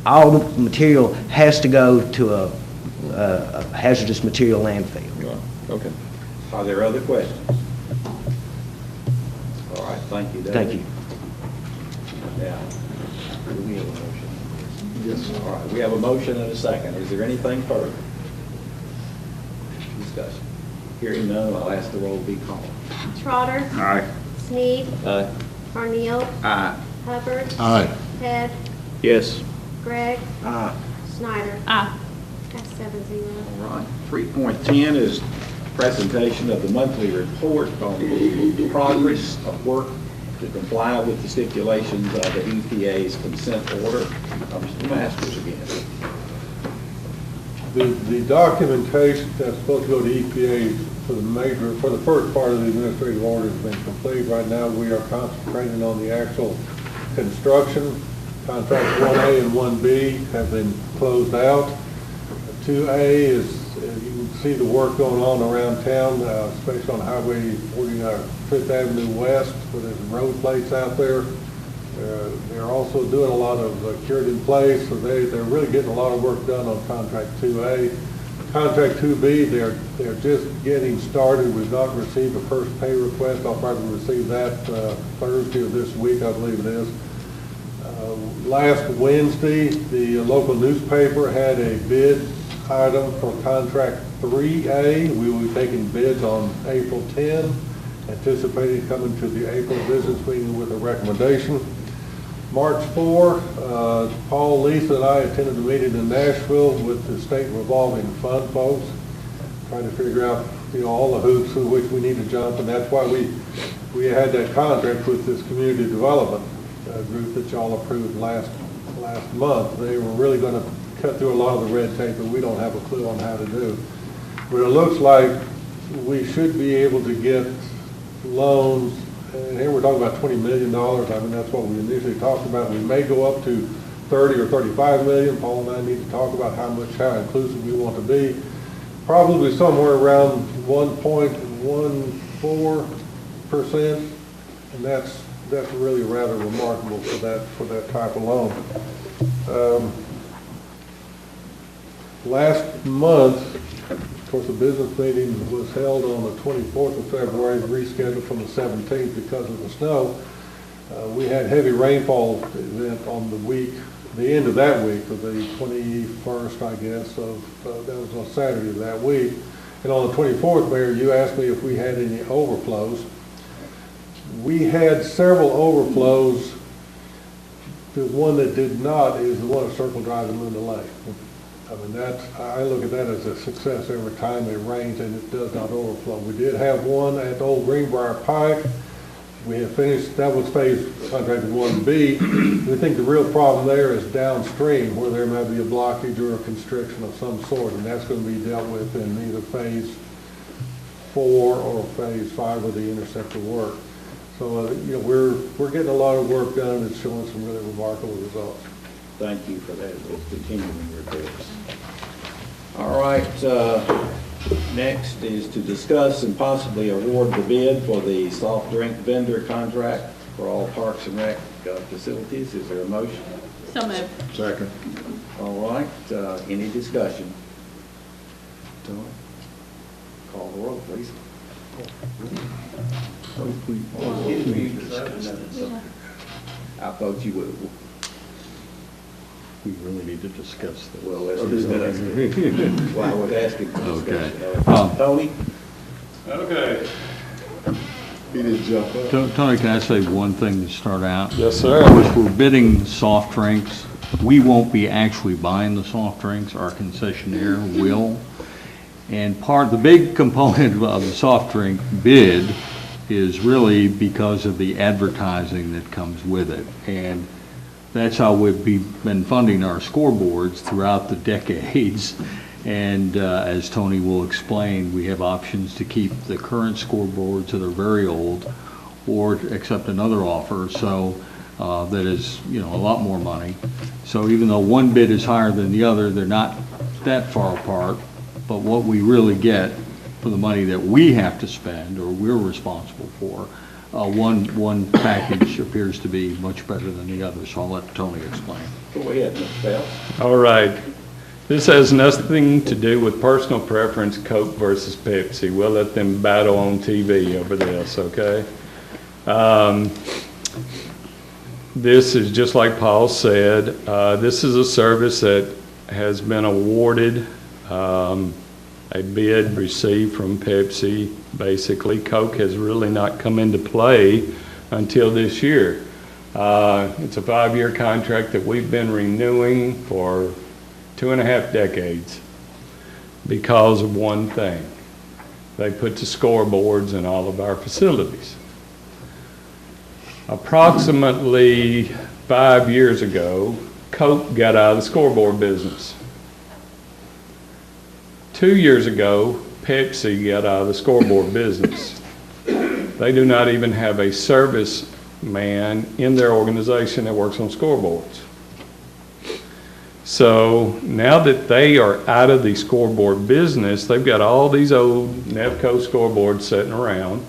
all the material has to go to a hazardous material landfill. Okay. Are there other questions? All right, thank you, David. Thank you. Now, do we have a motion? Yes. All right, we have a motion and a second. Is there anything further? Discussion. Hearing none, I'll ask the roll to be called. Trotter. Aye. Sneed. Aye. Carneal. Aye. Hubbard. Aye. Head. Yes. Gregg. Aye. Snyder. Aye. That's 7-0. All right. 3.10 is presentation of the monthly report on the progress of work to comply with the stipulations of the EPA's consent order. Mr. Masters again. The documentation that's supposed to go to EPA for the first part of the administrative order has been complete. Right now, we are concentrating on the actual construction. Contracts 1A and 1B have been closed out. 2A is, you can see the work going on around town, especially on Highway 49, Fifth Avenue West, where there's road plates out there. They're also doing a lot of cured in place, so they're really getting a lot of work done on contract 2A. Contract 2B, they're just getting started. We've not received a first pay request. I'll probably receive that Thursday of this week, I believe it is. Last Wednesday, the local newspaper had a bid item for contract 3A. We will be taking bids on April 10, anticipating coming to the April business meeting with a recommendation. March 4, Paul, Lisa, and I attended a meeting in Nashville with the state revolving fund folks, trying to figure out, all the hoops through which we need to jump, and that's why we had that contract with this community development group that y'all approved last month. They were really going to cut through a lot of the red tape that we don't have a clue on how to do. But it looks like we should be able to get loans, and here we're talking about $20 million. I mean, that's what we initially talked about. We may go up to 30 or 35 million. Paul and I need to talk about how inclusive we want to be. Probably somewhere around 1.14%, and that's really rather remarkable for that type of loan. Last month, of course, the business meeting was held on the 24th of February, rescheduled from the 17th because of the snow. We had heavy rainfall event on the end of that week, of the 21st, I guess, that was on Saturday of that week. And on the 24th, Mayor, you asked me if we had any overflows. We had several overflows. The one that did not is the one at Circle Drive in Linda Lake. I mean, I look at that as a success every time it rains and it does not overflow. We did have one at Old Greenbrier Pike. We have finished, that was phase contracted 1B. We think the real problem there is downstream, where there may be a blockage or a constriction of some sort, and that's going to be dealt with in either phase 4 or phase 5 of the interceptor work. So, we're getting a lot of work done, and it's showing some really remarkable results. Thank you for that. It's continuing repairs. All right, next is to discuss and possibly award the bid for the soft drink vendor contract for all Parks and Rec facilities. Is there a motion? So moved. Second. All right, any discussion? Call the roll, please. I thought you would. We really need to discuss this. Well, let's discuss it. Well, I was asking for discussion. Okay. Tony? Okay. He didn't jump up. Tony, can I say one thing to start out? Yes, sir. If we're bidding soft drinks, we won't be actually buying the soft drinks. Our concessionaire will. And the big component of the soft drink bid is really because of the advertising that comes with it. And that's how we've been funding our scoreboards throughout the decades. And as Tony will explain, we have options to keep the current scoreboards that are very old or accept another offer. So that is, a lot more money. So even though one bid is higher than the other, they're not that far apart. But what we really get for the money that we have to spend or we're responsible for, one package appears to be much better than the other. So I'll let Tony explain. Go ahead, Mr. Bell. All right. This has nothing to do with personal preference, Coke versus Pepsi. We'll let them battle on TV over this, okay? This is just like Paul said. This is a service that has been awarded a bid received from Pepsi. Basically, Coke has really not come into play until this year. It's a 5-year contract that we've been renewing for 2.5 decades because of one thing. They put the scoreboards in all of our facilities. Approximately 5 years ago, Coke got out of the scoreboard business. 2 years ago, Pepsi got out of the scoreboard business. They do not even have a service man in their organization that works on scoreboards. So now that they are out of the scoreboard business, they've got all these old Nevco scoreboards sitting around.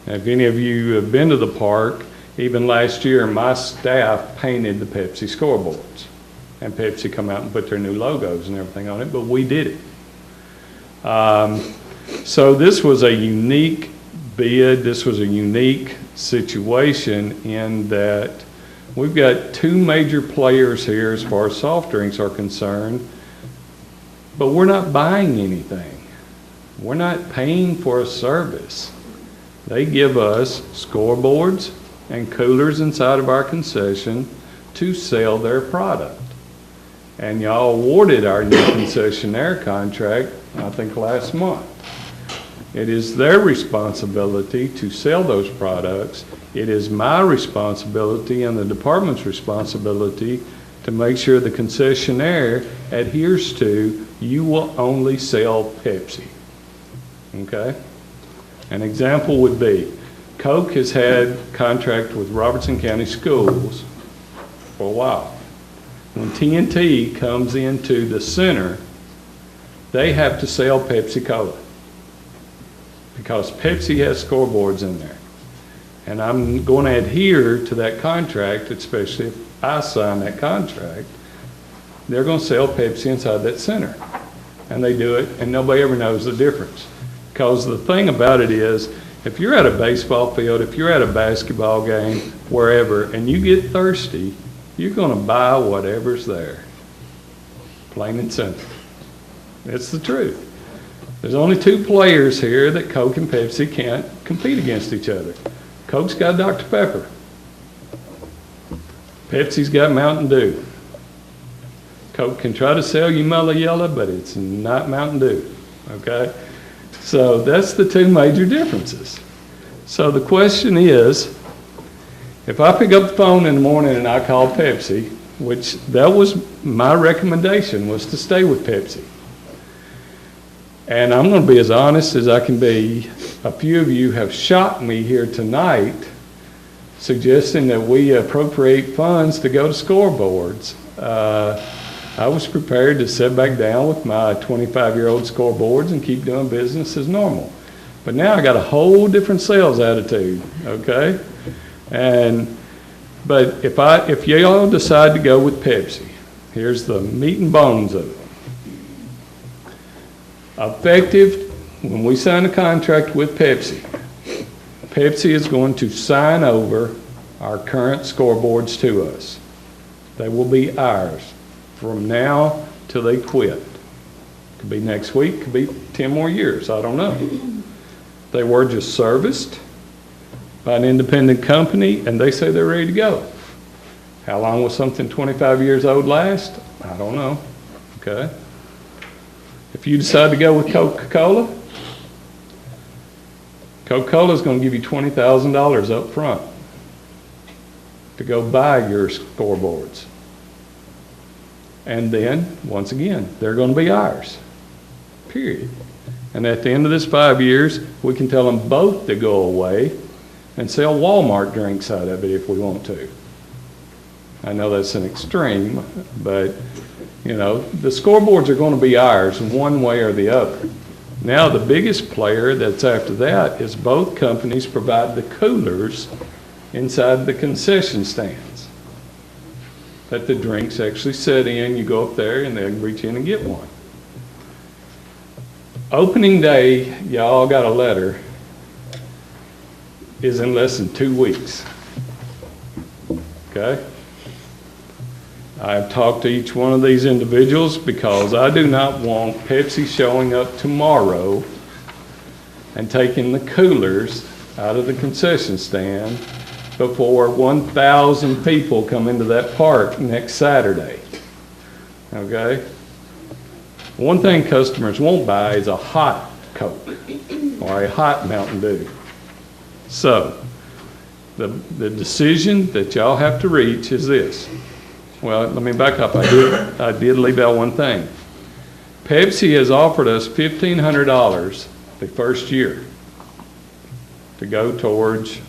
And if any of you have been to the park, even last year, my staff painted the Pepsi scoreboards. And Pepsi come out and put their new logos and everything on it, but we did it. So this was a unique bid. This was a unique situation in that we've got two major players here as far as soft drinks are concerned, but we're not buying anything. We're not paying for a service. They give us scoreboards and coolers inside of our concession to sell their product. And y'all awarded our new concessionaire contract, I think last month. It is their responsibility to sell those products. It is my responsibility and the department's responsibility to make sure the concessionaire adheres to, you will only sell Pepsi. Okay? An example would be, Coke has had contract with Robertson County Schools for a while. When TNT comes into the center, they have to sell Pepsi-Cola because Pepsi has scoreboards in there. And I'm going to adhere to that contract, especially if I sign that contract. They're going to sell Pepsi inside that center. And they do it, and nobody ever knows the difference. Because the thing about it is, if you're at a baseball field, if you're at a basketball game, wherever, and you get thirsty, you're going to buy whatever's there. Plain and simple. It's the truth. There's only two players here that Coke and Pepsi can't compete against each other. Coke's got Dr. Pepper. Pepsi's got Mountain Dew. Coke can try to sell you Mellow Yellow, but it's not Mountain Dew. Okay? So that's the two major differences. So the question is, if I pick up the phone in the morning and I call Pepsi, which that was my recommendation, was to stay with Pepsi. And I'm going to be as honest as I can be. A few of you have shocked me here tonight suggesting that we appropriate funds to go to scoreboards. I was prepared to sit back down with my 25-year-old scoreboards and keep doing business as normal. But now I got a whole different sales attitude, okay? But if y'all decide to go with Pepsi, here's the meat and bones of it. Effective, when we sign a contract with Pepsi, Pepsi is going to sign over our current scoreboards to us. They will be ours from now till they quit. Could be next week, could be 10 more years, I don't know. They were just serviced by an independent company, and they say they're ready to go. How long will something 25 years old last? I don't know, okay? If you decide to go with Coca-Cola, Coca-Cola is going to give you $20,000 up front to go buy your scoreboards. And then, once again, they're going to be ours, period. And at the end of this 5 years, we can tell them both to go away and sell Walmart drinks out of it if we want to. I know that's an extreme, but, you know, the scoreboards are going to be ours in one way or the other. Now, the biggest player that's after that is both companies provide the coolers inside the concession stands that the drinks actually sit in. You go up there and they reach in and get one. Opening day, y'all got a letter, is in less than 2 weeks. Okay? I've talked to each one of these individuals because I do not want Pepsi showing up tomorrow and taking the coolers out of the concession stand before 1,000 people come into that park next Saturday. Okay? One thing customers won't buy is a hot Coke or a hot Mountain Dew. So, the decision that y'all have to reach is this. Well, let me back up. I did leave out one thing. Pepsi has offered us $1,500 the first year to go towards,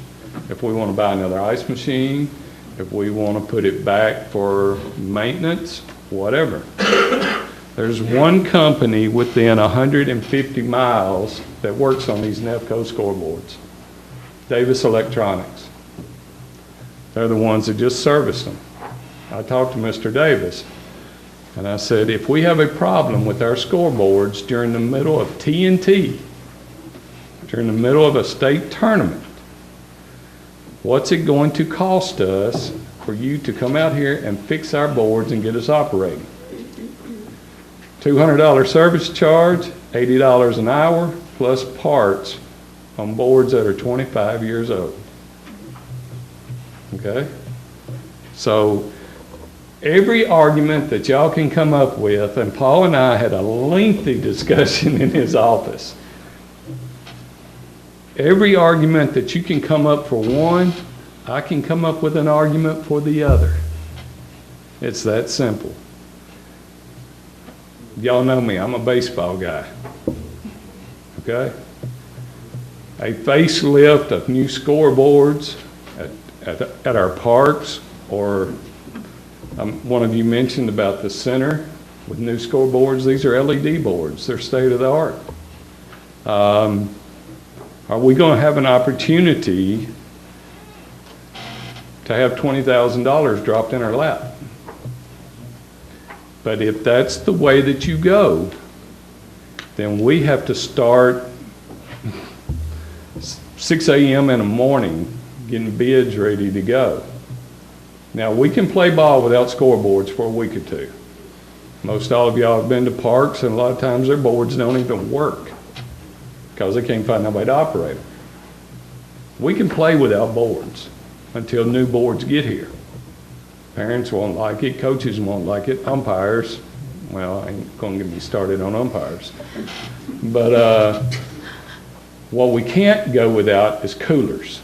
if we want to buy another ice machine, if we want to put it back for maintenance, whatever. There's one company within 150 miles that works on these Nefco scoreboards, Davis Electronics. They're the ones that just serviced them. I talked to Mr. Davis, and I said, if we have a problem with our scoreboards during the middle of TNT, during the middle of a state tournament, what's it going to cost us for you to come out here and fix our boards and get us operating? $200 service charge, $80 an hour, plus parts on boards that are 25 years old. Okay? So every argument that y'all can come up with, and Paul and I had a lengthy discussion in his office. Every argument that you can come up for one, I can come up with an argument for the other. It's that simple. Y'all know me, I'm a baseball guy. Okay? A facelift of new scoreboards at our parks, or one of you mentioned about the center with new scoreboards. These are LED boards. They're state of the art. Are we going to have an opportunity to have $20,000 dropped in our lap? But if that's the way that you go, then we have to start 6 a.m. in the morning getting bids ready to go. Now, we can play ball without scoreboards for a week or two. Most all of y'all have been to parks, and a lot of times their boards don't even work because they can't find nobody to operate them. We can play without boards until new boards get here. Parents won't like it, coaches won't like it, umpires, well, I ain't gonna get me started on umpires. But what we can't go without is coolers.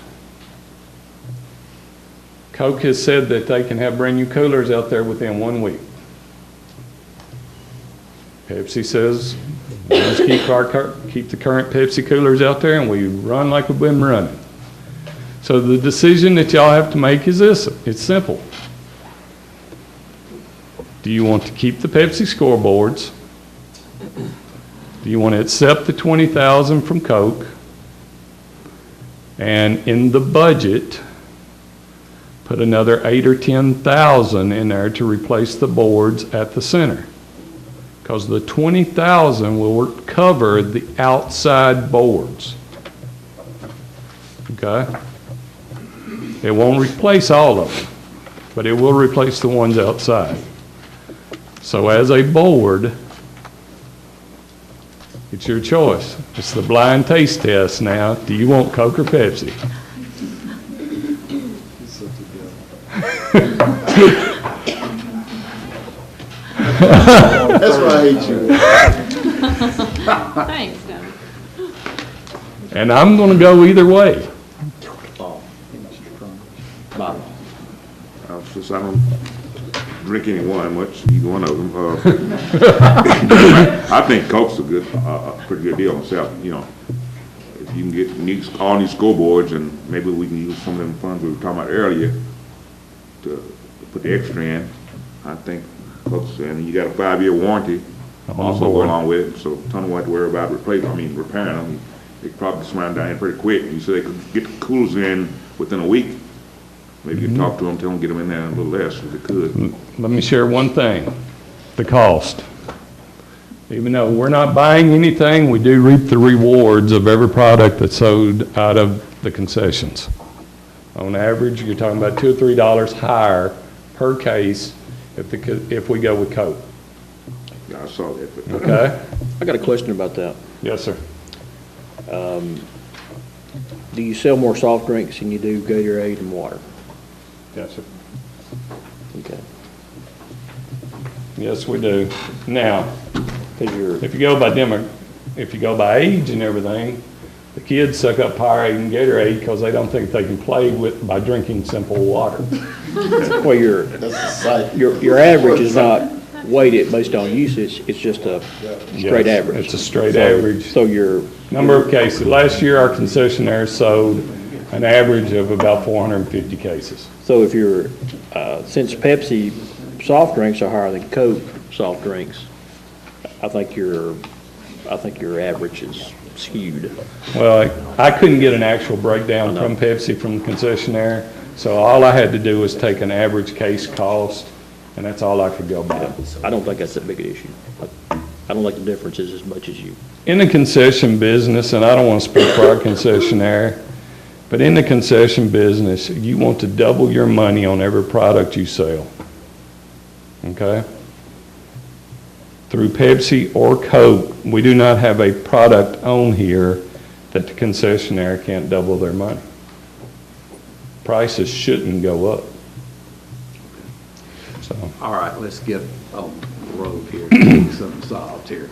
Coke has said that they can have brand new coolers out there within 1 week. Pepsi says, let's keep the current Pepsi coolers out there, and we run like we've been running. So the decision that y'all have to make is this, it's simple. Do you want to keep the Pepsi scoreboards? Do you want to accept the $20,000 from Coke? And in the budget, put another $8,000 or $10,000 in there to replace the boards at the center. Because the $20,000 will cover the outside boards. Okay? It won't replace all of them, but it will replace the ones outside. So as a board, it's your choice. It's the blind taste test now. Do you want Coke or Pepsi? That's why I hate you. Thanks, Doug. And I'm going to go either way. Bob. Since I don't drink any wine much, either one of them, I think Coke's a pretty good deal myself. You know, if you can get all these scoreboards, and maybe we can use some of them funds we were talking about earlier to put the extra in. I think Coke's, and you got a 5-year warranty also go along with it, so Tony won't have to worry about repairing them. They could probably slam down pretty quick. And you said they could get the coolers in within a week. Maybe you can talk to them, tell them get them in there a little less if they could. Let me share one thing, the cost. Even though we're not buying anything, we do reap the rewards of every product that's sold out of the concessions. On average, you're talking about $2 or $3 higher per case if we go with Coke. Yeah, I saw that. But okay? I got a question about that. Yes, sir. Do you sell more soft drinks than you do Gatorade and water? Yes, sir. Okay. Yes, we do. Now, Because if you go by age and everything, the kids suck up Powerade and Gatorade because they don't think they can play by drinking simple water. well, your average is not weight it based on usage, it's just a straight Yes, average. it's a straight So- average. So your Number of cases. Last year, our concessionaire sold an average of about 450 cases. So if you're, since Pepsi soft drinks are higher than Coke soft drinks, I think your average is skewed. Well, I couldn't get an actual breakdown from Pepsi from the concessionaire, so all I had to do was take an average case cost, and that's all I could go by. I don't think that's that big an issue. I don't like the differences as much as you. In the concession business, and I don't want to speak for our concessionaire, but in the concession business, you want to double your money on every product you sell. Okay? Through Pepsi or Coke, we do not have a product on here that the concessionaire can't double their money. Prices shouldn't go up. So, All right, let's get on the road here, get something solved here.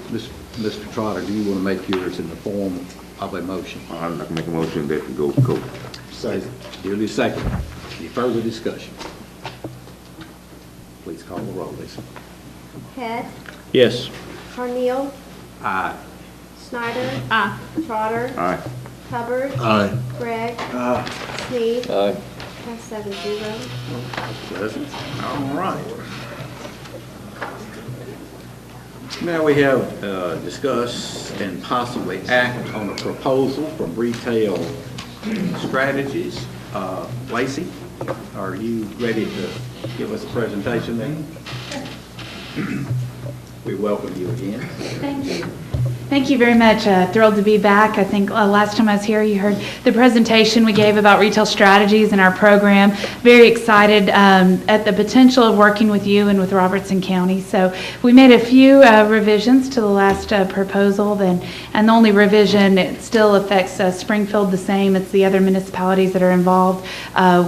Mr. Trotter, do you want to make yours in the form of a motion? I'd like to make a motion that we go Coke. Second. Duly second. Any further discussion? Please call the roll, Lisa. Head, Yes. Carneal, Aye. Snyder, Aye. Trotter, Aye. Hubbard, Aye. Gregg, Sneed. Aye. Pass 7-0. Pleasant. All right. Now we have discuss and possibly act on a proposal from Retail Strategies. Lacey, are you ready to give us a presentation then? We welcome you again. Thank you. Thank you very much. Thrilled to be back. I think last time I was here, you heard the presentation we gave about retail strategies and our program. Very excited at the potential of working with you and with Robertson County. So we made a few revisions to the last proposal, and the only revision, it still affects Springfield the same. It's the other municipalities that are involved.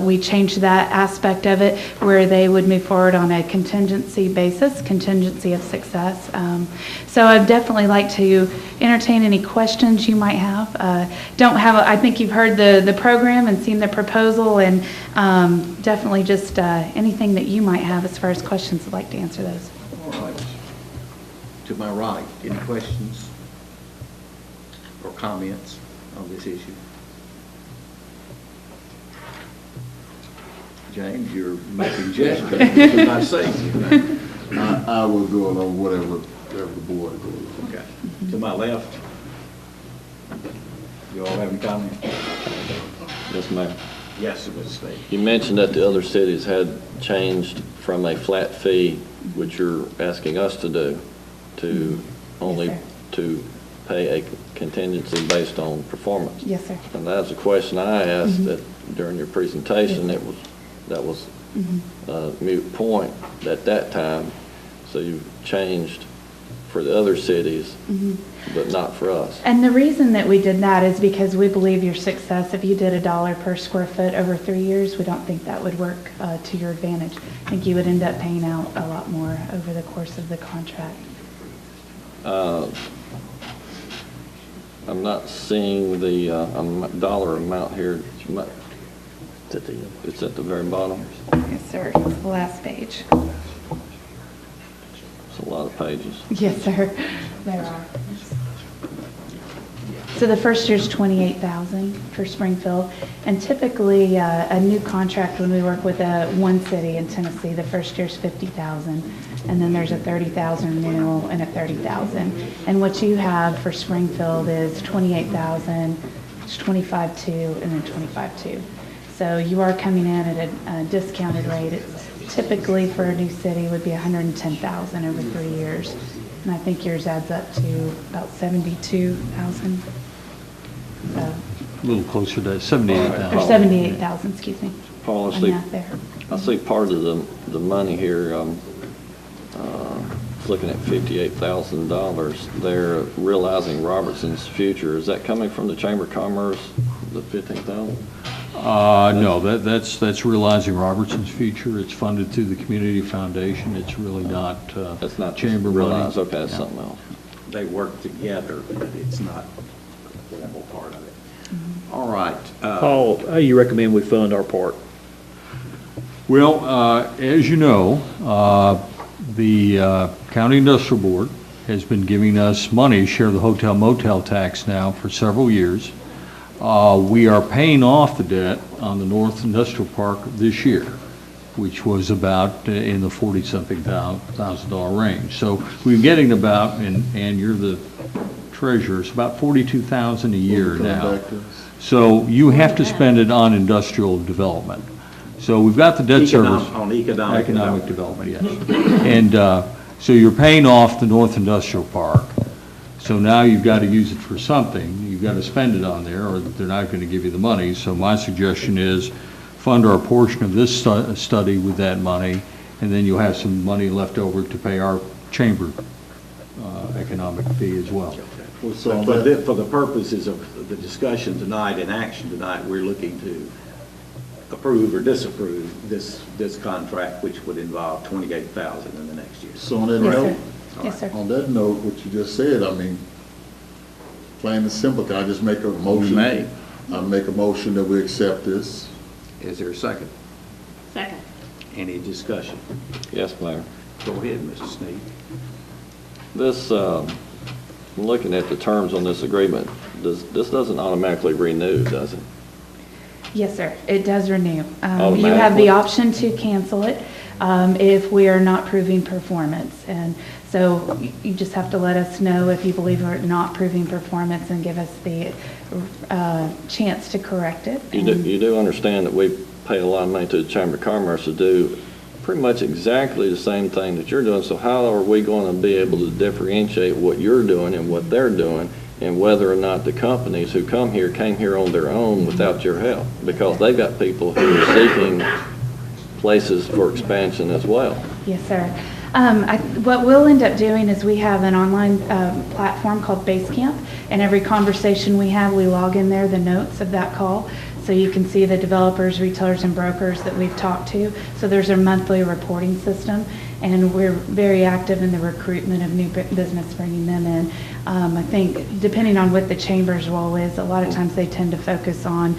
We changed that aspect of it where they would move forward on a contingency basis, contingency of success. So I'd definitely like to entertain any questions you might have. I think you've heard the program and seen the proposal, and definitely just anything that you might have as far as questions, I'd like to answer those. All right. To my right, any questions or comments on this issue? James, you're making gestures. You're not saying. I will go along whatever the board goes. Okay. To my left, you all have any comment? Yes, ma'am. Yes, Mr. Spade. You mentioned that the other cities had changed from a flat fee, which you're asking us to do, to only Yes, to pay a contingency based on performance. Yes, sir. And that's a question I asked that during your presentation. Yes. That was a moot point at that time. So you've changed for the other cities, but not for us. And the reason that we did that is because we believe your success, if you did $1 per square foot over 3 years, we don't think that would work to your advantage. I think you would end up paying out a lot more over the course of the contract. I'm not seeing the dollar amount here. It's at the very bottom. Yes, sir. It's the last page. It's a lot of pages. Yes, sir. There are. So the first year's $28,000 for Springfield, and typically a new contract when we work with one city in Tennessee, the first year's $50,000, and then there's a $30,000 renewal and a $30,000. And what you have for Springfield is $28,000, it's $25,200, and then $25,200. So you are coming in at a discounted rate. It's typically for a new city would be $110,000 over 3 years. And I think yours adds up to about $72,000. So, A little closer to that, 78,000. or $78,000, excuse me. Paul, I'm not there. I see part of the money here, looking at $58,000. They're realizing Robertson's future. Is that coming from the Chamber of Commerce, the $15,000? No, that's realizing Robertson's future. It's funded through the Community Foundation. It's really not That's not chamber realized. money. Okay, that's Yeah. something else. They work together, but it's not a formal part of it. All right. Paul, how do you recommend we fund our part? Well, as you know, the County Industrial Board has been giving us money, share the hotel motel tax now for several years. We are paying off the debt on the North Industrial Park this year, which was about in the 40-something thousand range. So we're getting about, and you're the treasurer, it's about $42,000 a year now. So you have to spend it on industrial development. So we've got the debt service. On economic development, yes. And so you're paying off the North Industrial Park. So now you've got to use it for something. You've got to spend it on there, or they're not going to give you the money. So my suggestion is fund our portion of this study with that money, and then you'll have some money left over to pay our chamber economic fee as well. Well, so for the purposes of the discussion tonight and action tonight, we're looking to approve or disapprove this contract, which would involve $28,000 in the next year. So on that Yes, note, sir. Yes, sir. on that note, what you just said, I mean, plain and simple, can I just make a motion? You may. I make a motion that we accept this. Is there a second? Second. Any discussion? Yes, Mayor. Go ahead, Mr. Sneed. This, looking at the terms on this agreement, this doesn't automatically renew, does it? Yes, sir. It does renew. You have Automatically? the option to cancel it if we are not proving performance. And so you just have to let us know if you believe we're not proving performance and give us the chance to correct it. You do understand that we pay a lot of money to the Chamber of Commerce to do pretty much exactly the same thing that you're doing. So how are we going to be able to differentiate what you're doing and what they're doing, and whether or not the companies who come here came here on their own without your help? Because they've got people who are seeking places for expansion as well. Yes, sir. What we'll end up doing is we have an online platform called Basecamp, and every conversation we have, we log in there the notes of that call, so you can see the developers, retailers, and brokers that we've talked to. So there's a monthly reporting system, and we're very active in the recruitment of new business, bringing them in. I think depending on what the chamber's role is, a lot of times they tend to focus on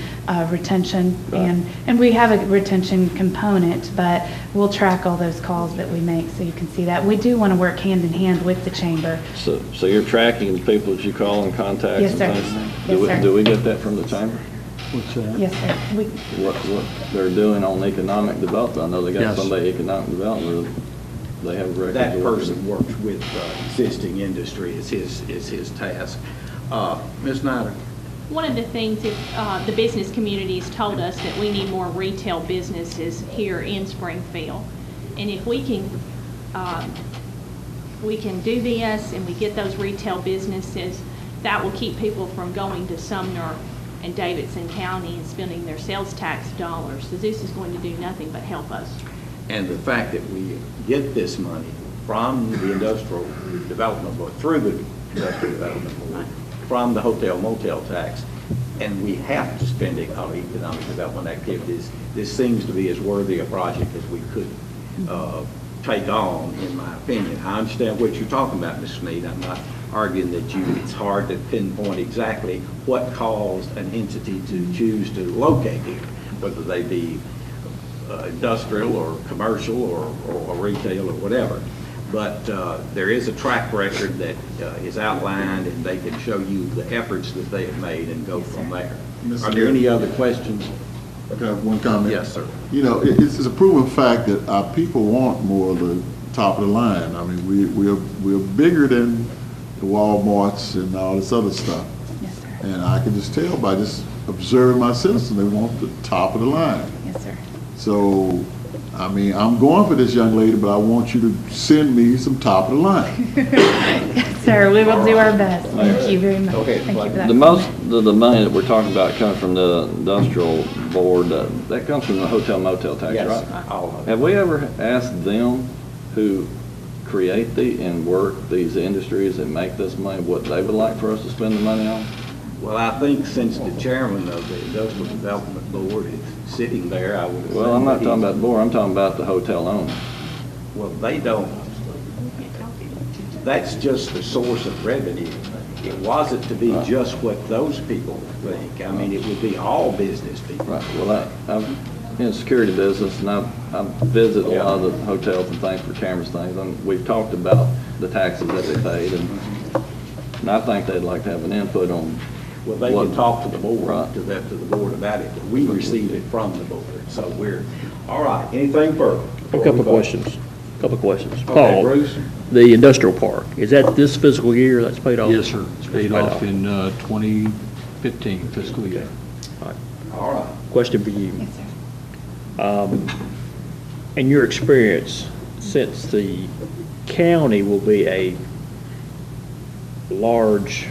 retention, and we have a retention component, but we'll track all those calls that we make so you can see that. We do want to work hand in hand with the chamber. So you're tracking the people that you call and contact? Yes, sir. And things? Yes, sir. Do we get that from the chamber? What's that? Yes, sir. What they're doing on economic development? I know they got Yes. somebody economic development. They have records. That of person works with existing industry is his task. Ms. Snyder? One of the things that the business community has told us that we need more retail businesses here in Springfield. And if we can do this and we get those retail businesses, that will keep people from going to Sumner and Davidson County and spending their sales tax dollars. So this is going to do nothing but help us. And the fact that we get this money from the industrial development board, through the industrial development board, from the hotel motel tax, and we have to spend it on economic development activities, this seems to be as worthy a project as we could take on, in my opinion. I understand what you're talking about, Ms. Sneed. I'm not arguing that it's hard to pinpoint exactly what caused an entity to choose to locate here, whether they be industrial or commercial or retail or whatever. But there is a track record that is outlined, and they can show you the efforts that they have made and go from there. Are there any other questions? Okay, one comment. Yes, sir. You know, it's a proven fact that our people want more of the top of the line. I mean, we're bigger than the Walmarts and all this other stuff. Yes, sir. And I can just tell by just observing my citizens, they want the top of the line. Yes, sir. So, I mean, I'm going for this young lady, but I want you to send me some top of the line. Yes, sir. We will do our best. Thank you very much. Okay. Thank you for that. The most of the money that we're talking about comes from the industrial board. That comes from the hotel motel tax, Yes, right? all of it. Have we ever asked them who create and work these industries and make this money, what they would like for us to spend the money on? Well, I think since the chairman of the Industrial Development Board is sitting there, I would assume. Well, I'm not that talking about the board, I'm talking about the hotel owner. Well, they don't. That's just the source of revenue. It wasn't to be just what those people think. I mean, it would be all business people. Right, well, in the security business, and I visit a lot of the hotels and things for cameras things, and we've talked about the taxes that they paid, and I think they'd like to have an input on. Well, they can talk to the board, Right. to the board about it, but we received it from the board, so we're, all right, anything further? A couple of questions. Okay, Paul, Bruce? the industrial park, is that this fiscal year that's paid off? Yes, sir. It's paid off in 2015 fiscal year. All right. Question for you. Yes, sir. In your experience, since the county will be a large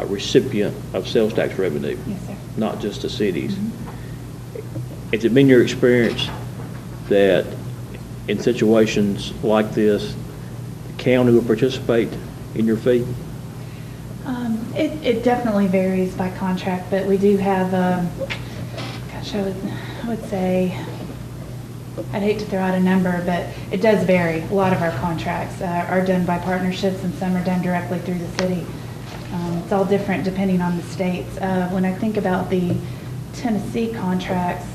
recipient of sales tax revenue, Yes, sir. not just the cities, has it been your experience that in situations like this, the county will participate in your fee? It definitely varies by contract, but we do have, gosh, I would say, I'd hate to throw out a number, but it does vary. A lot of our contracts are done by partnerships and some are done directly through the city. It's all different depending on the states. When I think about the Tennessee contracts,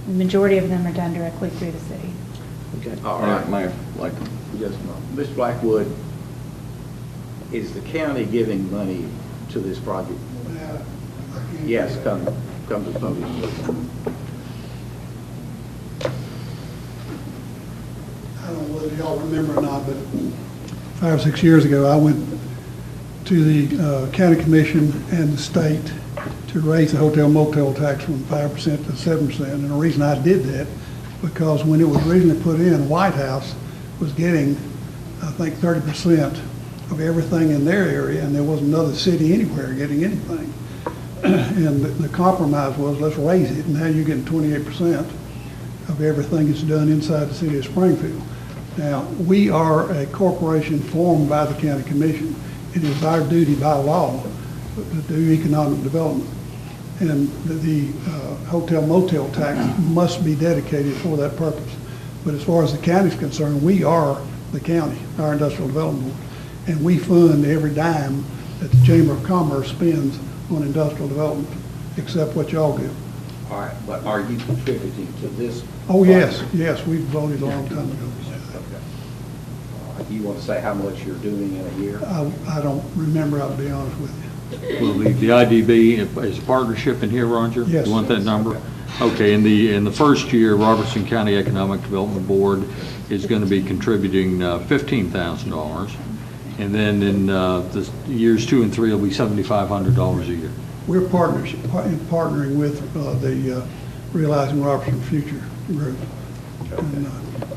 the majority of them are done directly through the city. Okay. All right. Mayor, like, Yes, ma'am. Mr. Blackwood, is the county giving money to this project? Yes, come to the podium, please. I don't know whether y'all remember or not, but 5 or 6 years ago, I went to the county commission and the state to raise the hotel motel tax from 5% to 7%. And the reason I did that, because when it was originally put in, the White House was getting, I think, 30% of everything in their area, and there wasn't another city anywhere getting anything. And the compromise was, let's raise it, and now you're getting 28% of everything that's done inside the city of Springfield. Now, we are a corporation formed by the county commission. It is our duty by law to do economic development. And the hotel motel tax must be dedicated for that purpose. But as far as the county is concerned, we are the county, our industrial development board. And we fund every dime that the Chamber of Commerce spends on industrial development, except what y'all give. All right, but are you contributing to this? Oh, yes, yes, we voted a long time ago. Okay. All right, you want to say how much you're doing in a year? I don't remember, I'll be honest with you. Well, the IDB is a partnership in here, Roger? Yes. You want that number? Okay, in the first year, Robertson County Economic Development Board is going to be contributing $15,000. And then in the years 2 and 3, it'll be $7,500 a year. We're partnering with the Realizing Robertson Future group. And,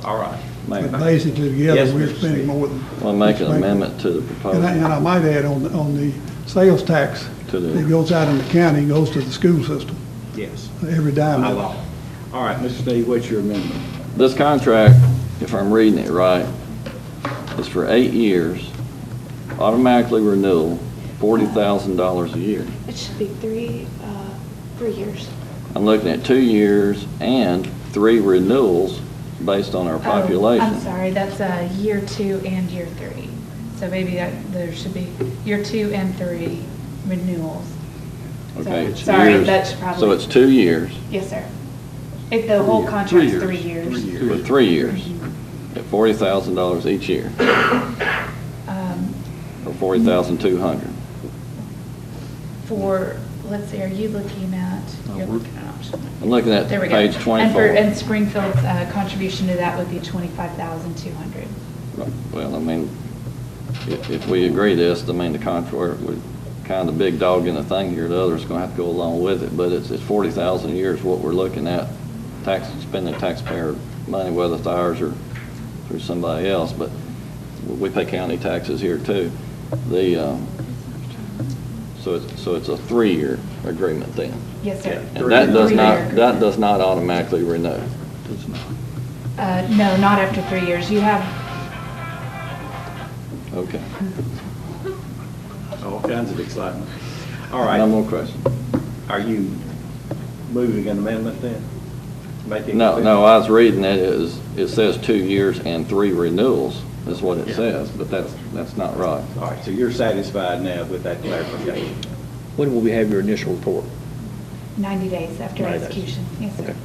All right. but basically, together, Yes, we're Mr. spending Steve. more than. I'll make an amendment to the proposal. And I might add, on the sales tax that goes out in the county goes to the school system, Yes. every dime. By of it. law. All right, Mr. Steve, what's your amendment? This contract, if I'm reading it right, is for 8 years, automatically renewal, $40,000 a year. It should be 3 years. I'm looking at 2 years and 3 renewals based on our population. I'm sorry, that's year 2 and year 3. So maybe there should be year 2 and 3 renewals. Okay, So- it's sorry, years. that should probably. So it's 2 years Yes, sir. If the whole contract's 3 years. for 3 years at $40,000 each year, or $40,200. For, let's see, are you looking at, you're looking at option. I'm looking at There we go. page 24. And Springfield's contribution to that would be $25,200. Well, I mean, if we agree this, I mean, the contract, we're kind of the big dog in the thing here, the other's gonna have to go along with it, but it's 40,000 a year is what we're looking at, spending taxpayer money, whether it's ours or through somebody else, but we pay county taxes here too. So it's a 3-year agreement then. Yes, sir. And that does Three-year not, automatically renew. No, not after 3 years. You have, Okay. All kinds of excitement. All right. No more questions. Are you moving an amendment then? No, I was reading that it says 2 years and 3 renewals is what it says, but that's not right. All right, so you're satisfied now with that clarification? When will we have your initial report? 90 days after 90 days. execution. Yes, sir. Okay.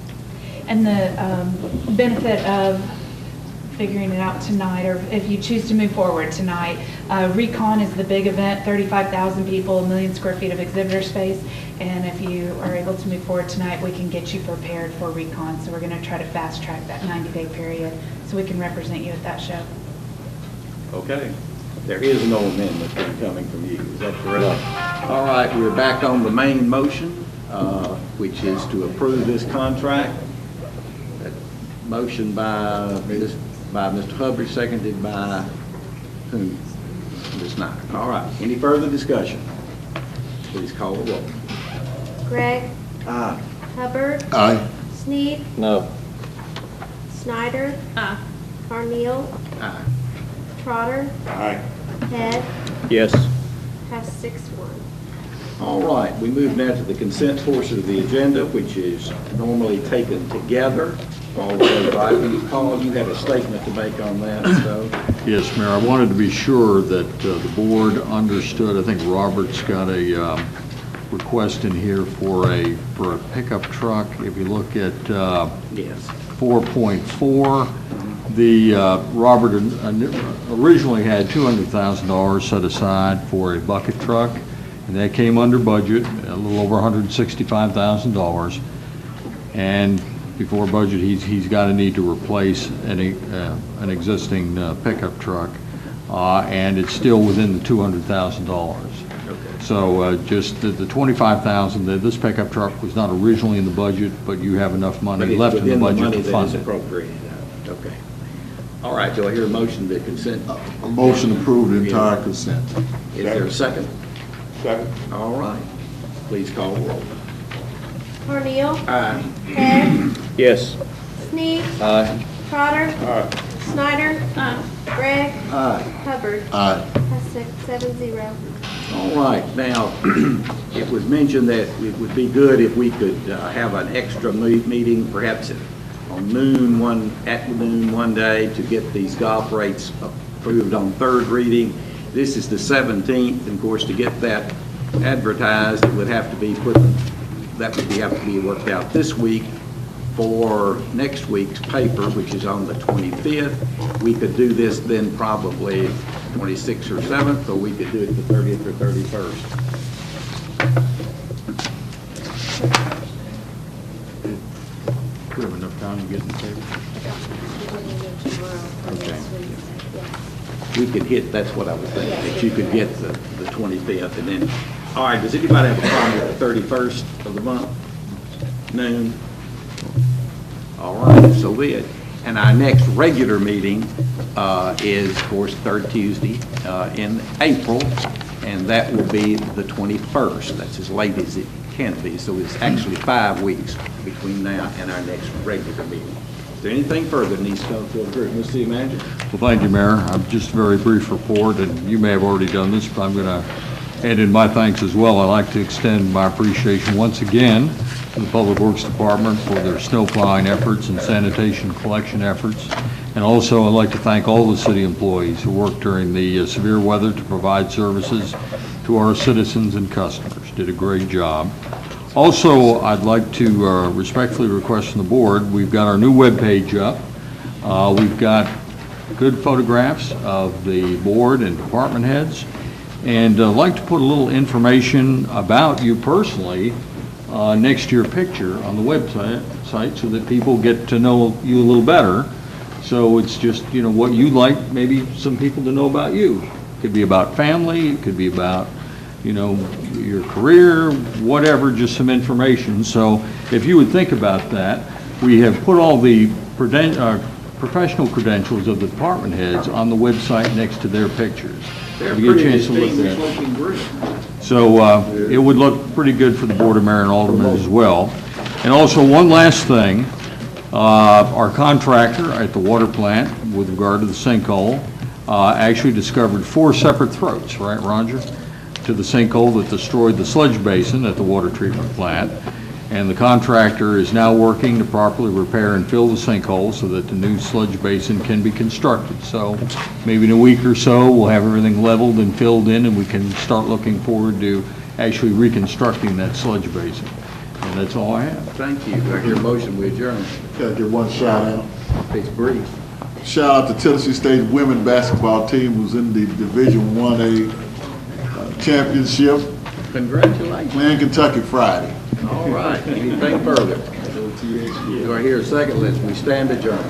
And the benefit of figuring it out tonight, or if you choose to move forward tonight, Recon is the big event, 35,000 people, 1 million square feet of exhibitor space. And if you are able to move forward tonight, we can get you prepared for Recon. So we're going to try to fast track that 90-day period so we can represent you at that show. Okay. There is no amendment then coming from you, is that correct? All right, we're back on the main motion, which is to approve this contract. That motion by Mr. Hubbard, seconded by whom? Ms. Snyder. All right, any further discussion? Please call the roll. Gregg? Aye. Hubbard? Aye. Sneed? No. Snyder? Aye. Carneal? Aye. Trotter? Aye. Head? Yes. Passed 6-1. All right, we move now to the consent portion of the agenda, which is normally taken together. All those items. Paul, you had a statement to make on that, so. Yes, Mayor, I wanted to be sure that the board understood. I think Robert's got a request in here for a pickup truck. If you look at Yes. 4.4, the Robert originally had $200,000 set aside for a bucket truck, and that came under budget, a little over $165,000. And before budget, he's got a need to replace an existing pickup truck, and it's still within the $200,000. Okay. So just the $25,000, this pickup truck was not originally in the budget, but you have enough But money it's left in the within budget money to that fund is it. appropriated. Okay. All right, do I hear a motion to consent? A motion to approve the entire consent. Is there a second? Second. All right. Please call the roll. Carneal? Aye. Head? Yes. Sneed? Aye. Trotter? Aye. Snyder? Gregg? Aye. Hubbard? Aye. Passed 7-0. All right, now, it was mentioned that it would be good if we could have an extra meeting, perhaps at noon one day, to get these golf rates approved on third reading. This is the 17th, and of course, to get that advertised, it would have to be have to be worked out this week for next week's paper, which is on the 25th. We could do this then probably 26th or 7th, or we could do it the 30th or 31st. Do we have enough time to get in the paper? Okay. We could hit, that's what I was thinking, that you could get the 25th, and then, all right, does anybody have a problem with the 31st of the month, noon? All right, so be it. And our next regular meeting is, of course, third Tuesday in April, and that will be the 21st. That's as late as it can be, so it's actually 5 weeks between now and our next regular meeting. Is there anything further that needs to come to a group? Mr. City Manager? Well, thank you, Mayor. I'm just a very brief report, and you may have already done this, but I'm going to add in my thanks as well. I'd like to extend my appreciation once again to the Public Works Department for their snow plowing efforts and sanitation collection efforts. And also, I'd like to thank all the city employees who worked during the severe weather to provide services to our citizens and customers. Did a great job. Also, I'd like to respectfully request from the board, we've got our new webpage up. We've got good photographs of the board and department heads. And I'd like to put a little information about you personally next to your picture on the website so that people get to know you a little better. So it's just, you know, what you like, maybe some people to know about you. It could be about family, it could be about, you know, your career, whatever, just some information. So if you would think about that, we have put all the professional credentials of the department heads on the website next to their pictures. They're If you get a pretty chance to look distinguished there. looking group. So it would look pretty good for the Board of Mayor and Aldermen as well. And also, one last thing, our contractor at the water plant, with regard to the sinkhole, actually discovered 4 separate throats, right, Roger, to the sinkhole that destroyed the sludge basin at the water treatment plant. And the contractor is now working to properly repair and fill the sinkhole so that the new sludge basin can be constructed. So maybe in a week or so, we'll have everything leveled and filled in, and we can start looking forward to actually reconstructing that sludge basin. And that's all I have. Thank you. I hear a motion, we adjourn. Gotta give one shout out. It's brief. Shout out to Tennessee State women basketball team who's in the Division 1A championship. Congratulations. Playing Kentucky Friday. All right. Anything further? Do I hear a second? We stand adjourned.